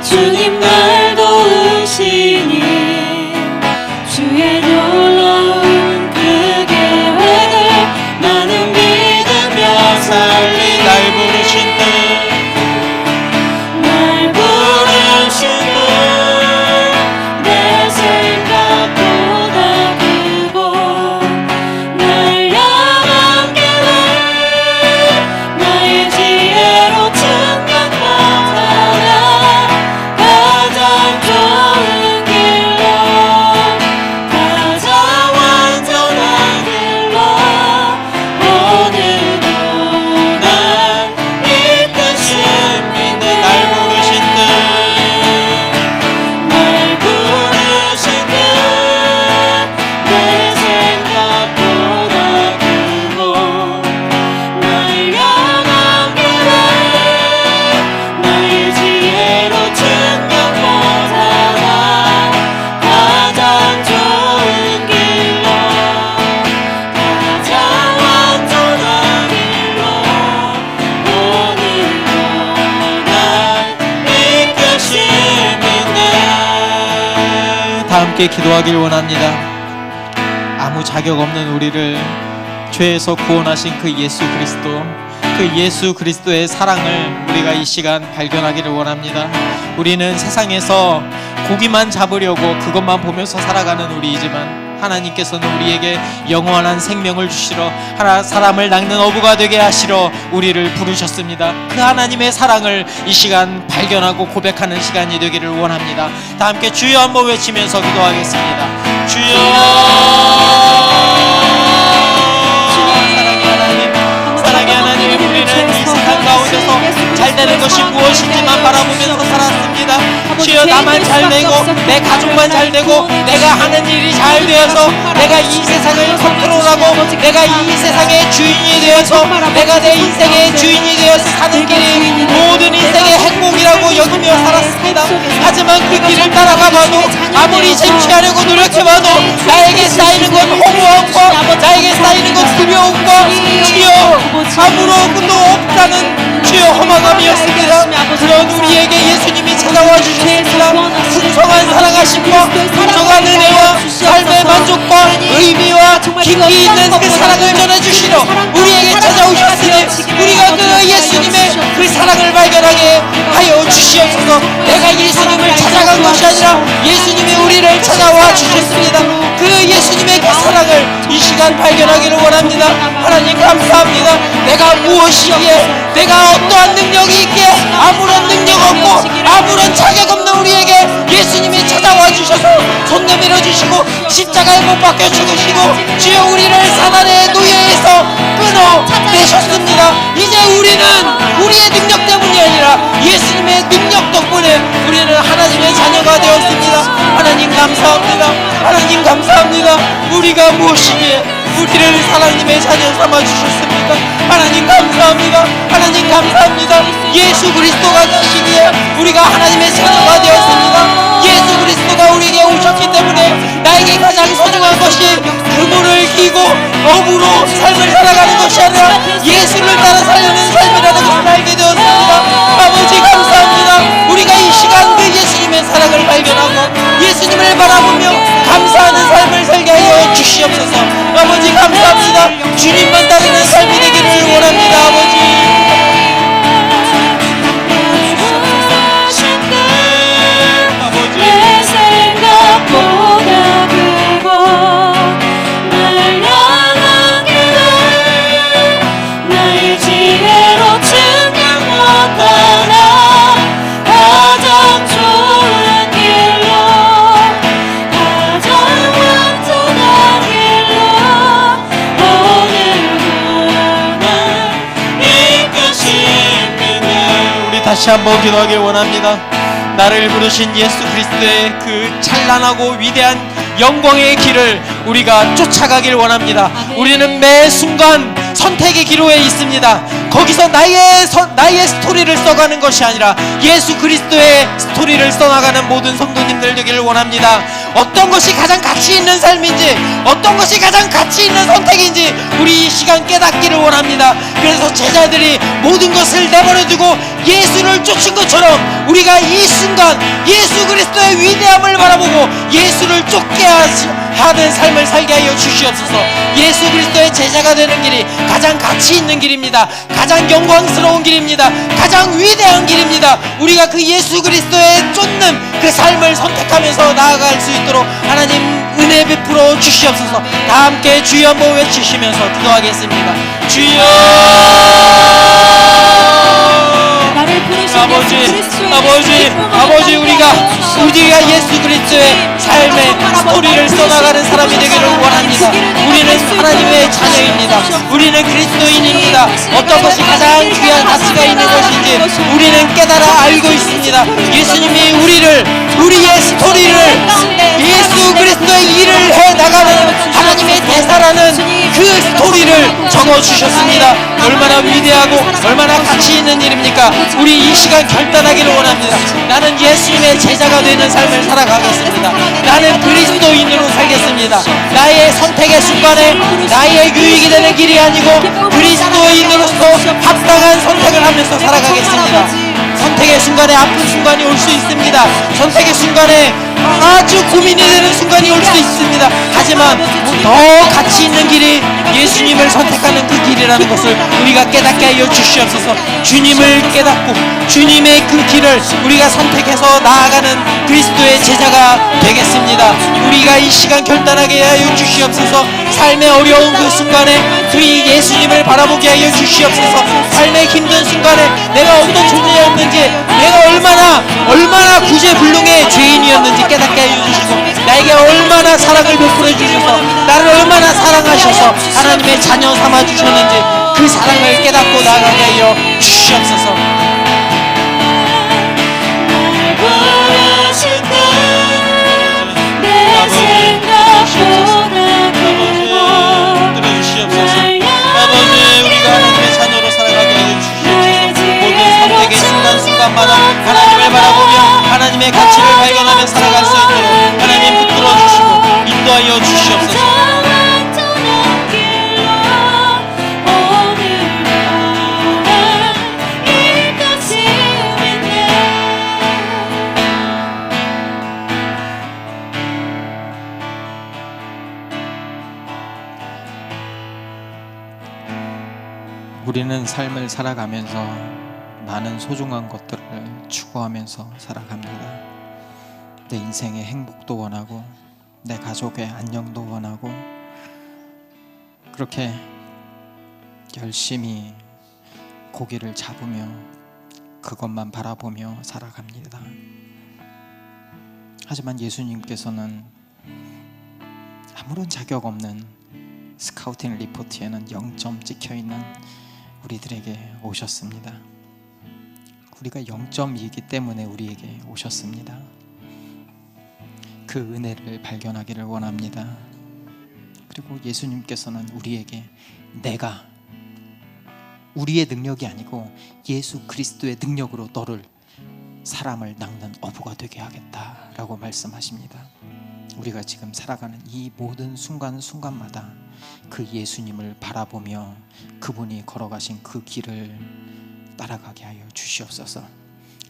주님 날 도우시니 주의 놀라운 그 계획을 나는 믿으며 살리. 날 부르신 날 부르신 내 생각보다 크고 날 향한 길을 나의 지혜로 증명받아라. 가장 좋은 길로 가장 완전한 길로 오늘도 날 이끄십니다. 날 부르신 날 부르신 내 생각보다 크고 날 향한 길을 나의 지혜로 증명받아라. 가장 좋은 길로 가장 완전한 길로 오늘도 날 이끄십니다. 다 함께 기도하길 원합니다. 아무 자격 없는 우리를 죄에서 구원하신 그 예수 그리스도의 사랑을 우리가 이 시간 발견하기를 원합니다. 우리는 세상에서 고기만 잡으려고 그것만 보면서 살아가는 우리이지만 하나님께서는 우리에게 영원한 생명을 주시러 사람을 낚는 어부가 되게 하시러 우리를 부르셨습니다. 그 하나님의 사랑을 이 시간 발견하고 고백하는 시간이 되기를 원합니다. 다 함께 주여 한번 외치면서 기도하겠습니다. 주여, 사랑의 하나님, 우리는 이 세상 가운데서 잘 되는 것이 무엇인지만 바라보면서 살았습니다. 주여, 나만 잘 되고 내 가족만 잘 되고 내가 하는 일이 잘 되어서 내가 이 세상을 컨트롤하고 내가 이 세상의 주인이 되어서 내가 내 인생의 주인이 되어서 사는 길이 모든 인생의 행복이라고 여기며 살았습니다. 하지만 그 길을 따라가봐도 아무리 쟁취하려고 노력해봐도 나에게 쌓이는 건 허무한 것, 나에게 쌓이는 건 두려운 것, 주여 아무런 것도 없다는 주여 허망함이었습니다. 그런 우리에게 예수님이 찾아와 주셨습니다. 풍성한 사랑하심과 풍성한 은혜 주셨습니다. 그 예수님의 그 사랑을 이 시간 발견하기를 원합니다. 하나님 감사합니다. 내가 무엇이기에, 내가 어떠한 능력이 있기에 아무런 능력 없고 아무런 자격 없는 우리에게 예수님이 찾아와 주셔서 손 내밀어 주시고 십자가에 못 박혀 죽으시고 주여 우리를 사단의 노예에서 끊어내셨습니다. 이제 우리는 우리의 능력 때문이 아니라 예수님의 능력 덕분에 우리는 하나님의 자녀가 되었습니다. 하나님 감사합니다. 하나님 감사합니다. 우리가 무엇이기에 우리를 하나님의 자녀 삼아 주셨습니까? 하나님 감사합니다. 하나님 감사합니다. 예수 그리스도가 계시기에 우리가 하나님의 자녀가 되었습니다. 예수 그리스도가 우리에게 오셨기 때문에 나에게 가장 소중한 것이 그물을 끼고 업으로 삶을 살아가는 것이 아니라 예수를 따라 살려는 삶이라는 것을 알게 되었습니다. 아버지 감사합니다. 우리가 이 시간 그 예수님의 사랑을 발견하고 예수님을 바라보며 감사하는 삶을 살게 하여 주시옵소서. 아버지 감사합니다. 주님만 따르는 삶이 되기를 원합니다. 아버지 내 생각보다 크고 날 향한 길을 나의 지혜로 증명하다 나 가장 좋은 길로 가장 완전한 길로 오늘도 날 이끄십니다. 우리 다시 한번 기도하길 원합니다. 나를 부르신 예수 그리스도의 그 찬란하고 위대한 영광의 길을 우리가 쫓아가길 원합니다. 우리는 매 순간 선택의 기로에 있습니다. 거기서 나의 스토리를 써가는 것이 아니라 예수 그리스도의 스토리를 써나가는 모든 성도님들 되기를 원합니다. 어떤 것이 가장 가치 있는 삶인지, 어떤 것이 가장 가치 있는 선택인지 우리 이 시간 깨닫기를 원합니다. 그래서 제자들이 모든 것을 내버려두고 예수를 쫓은 것처럼 우리가 이 순간 예수 그리스도의 위대함을 바라보고 예수를 쫓게 하는 삶을 살게 하여 주시옵소서. 예수 그리스도의 제자가 되는 길이 가장 가치 있는 길입니다. 가장 영광스러운 길입니다. 가장 위대한 길입니다. 우리가 그 예수 그리스도의 쫓는 그 삶을 선택하면서 나아갈 수 있도록 하나님 은혜 베풀어 주시옵소서. 다 함께 주여 한번 외치시면서 기도하겠습니다. 주여 나를 부르신 아버지, 예수 그리스도의 아버지, 기쁨을 아버지, 나누게 우리가 하옵소서. 예수 그리스도의 삶의 스토리를 써나가는 사람이 되기를 원합니다. 우리는 하나님의 자녀입니다. 우리는 그리스도인입니다. 어떤 것이 가장 귀한 가치가 있는 것인지 우리는 깨달아 알고 있습니다. 예수님이 우리의 스토리를 예수 그리스도의 일을 해 나가는 하나님의 대사라는 그 스토리를 적어주셨습니다. 얼마나 위대하고 얼마나 가치 있는 일입니까? 우리 이 시간 결단하기를 원합니다. 나는 예수님의 제자가 되는 삶을 살아가겠습니다. 나는 그리스도인으로 살겠습니다. 나의 선택의 순간에 나의 유익이 되는 길이 아니고 그리스도인으로서 합당한 선택을 하면서 살아가겠습니다. 선택의 순간에 아픈 순간이 올 수 있습니다. 선택의 순간에 아주 고민이 되는 순간이 올 수 있습니다. 하지만 더 가치 있는 길이 예수님을 선택하는 그 길이라는 것을 우리가 깨닫게 하여 주시옵소서. 주님을 깨닫고 주님의 그 길을 우리가 선택해서 나아가는 그리스도의 제자가 되겠습니다. 우리가 이 시간 결단하게 하여 주시옵소서. 삶의 어려운 그 순간에 그 예수님을 바라보게 하여 주시옵소서. 삶의 힘든 순간에 내가 어떤 존재였는지, 내가 얼마나 구제불능의 죄인이었는지 깨닫게 하여 주시고, 나에게 얼마나 사랑을 베풀어 주셔서 나를 얼마나 사랑하셔서 하나님의 자녀 삼아 주셨는지 그 사랑을 깨닫고 나아가게 하여 주시옵소서. 순간마다 하나님을 바라보며 하나님의 가치를 발견하며 살아갈 수 있도록 하나님 붙들어 주시고 인도하여 주시옵소서. 우리는 삶을 살아가면서 많은 소중한 것들을 추구하면서 살아갑니다. 내 인생의 행복도 원하고, 내 가족의 안녕도 원하고 그렇게 열심히 고기를 잡으며 그것만 바라보며 살아갑니다. 하지만 예수님께서는 아무런 자격 없는 스카우팅 리포트에는 0점 찍혀있는 우리들에게 오셨습니다. 우리가 0점이기 때문에 우리에게 오셨습니다. 그 은혜를 발견하기를 원합니다. 그리고 예수님께서는 우리에게 내가 우리의 능력이 아니고 예수 그리스도의 능력으로 너를 사람을 낚는 어부가 되게 하겠다라고 말씀하십니다. 우리가 지금 살아가는 이 모든 순간순간마다 그 예수님을 바라보며 그분이 걸어가신 그 길을 따라가게 하여 주시옵소서.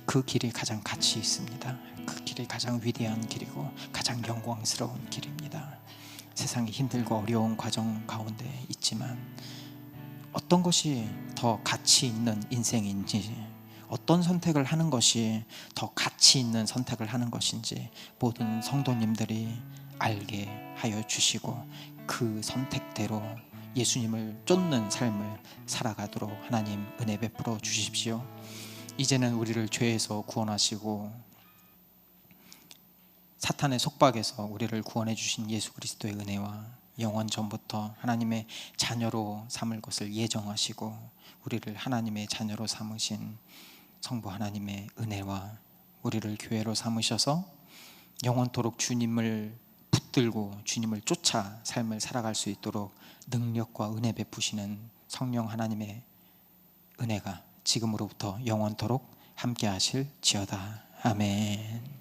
그 길이 가장 가치 있습니다. 그 길이 가장 위대한 길이고 가장 영광스러운 길입니다. 세상이 힘들고 어려운 과정 가운데 있지만 어떤 것이 더 가치 있는 인생인지, 어떤 선택을 하는 것이 더 가치 있는 선택을 하는 것인지 모든 성도님들이 알게 하여 주시고 그 선택대로 예수님을 쫓는 삶을 살아가도록 하나님 은혜 베풀어 주십시오. 이제는 우리를 죄에서 구원하시고 사탄의 속박에서 우리를 구원해 주신 예수 그리스도의 은혜와 영원 전부터 하나님의 자녀로 삼을 것을 예정하시고 우리를 하나님의 자녀로 삼으신 성부 하나님의 은혜와 우리를 교회로 삼으셔서 영원토록 주님을 붙들고 주님을 쫓아 삶을 살아갈 수 있도록 능력과 은혜 베푸시는 성령 하나님의 은혜가 지금으로부터 영원토록 함께 하실지어다. 아멘.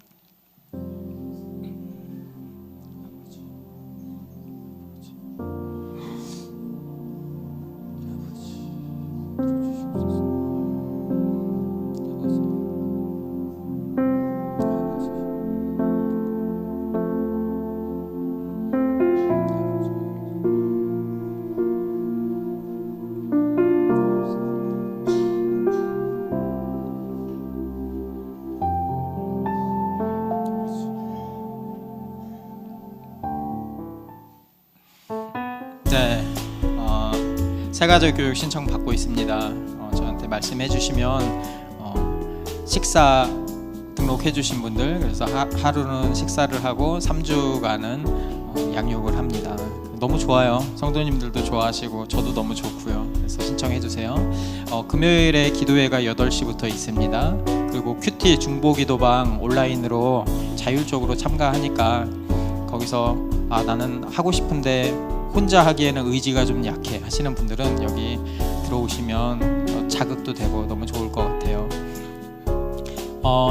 네, 새가족 교육 신청 받고 있습니다. 저한테 말씀해 주시면 식사 등록해 주신 분들, 그래서 하루는 식사를 하고 3주간은 양육을 합니다. 너무 좋아요. 성도님들도 좋아하시고 저도 너무 좋고요. 그래서 신청해 주세요. 금요일에 기도회가 8시부터 있습니다. 그리고 큐티 중보기도방 온라인으로 자율적으로 참가하니까 거기서 나는 하고 싶은데 혼자 하기에는 의지가 좀 약해 하시는 분들은 여기 들어오시면 자극도 되고 너무 좋을 것 같아요.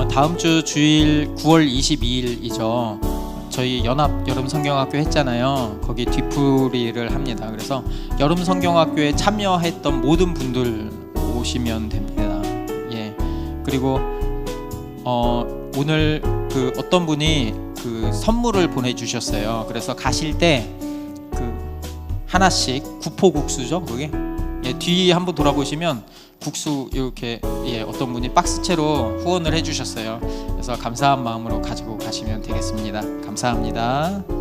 다음 주 주일 9월 22일이죠. 저희 연합 여름 성경학교 했잖아요. 거기 뒤풀이를 합니다. 그래서 여름 성경학교에 참여했던 모든 분들 오시면 됩니다. 예. 그리고 오늘 그 어떤 분이 그 선물을 보내주셨어요. 그래서 가실 때 하나씩 구포국수죠, 그게. 예, 뒤 한번 돌아보시면 국수 이렇게 어떤 분이 박스채로 후원을 해주셨어요. 그래서 감사한 마음으로 가지고 가시면 되겠습니다. 감사합니다.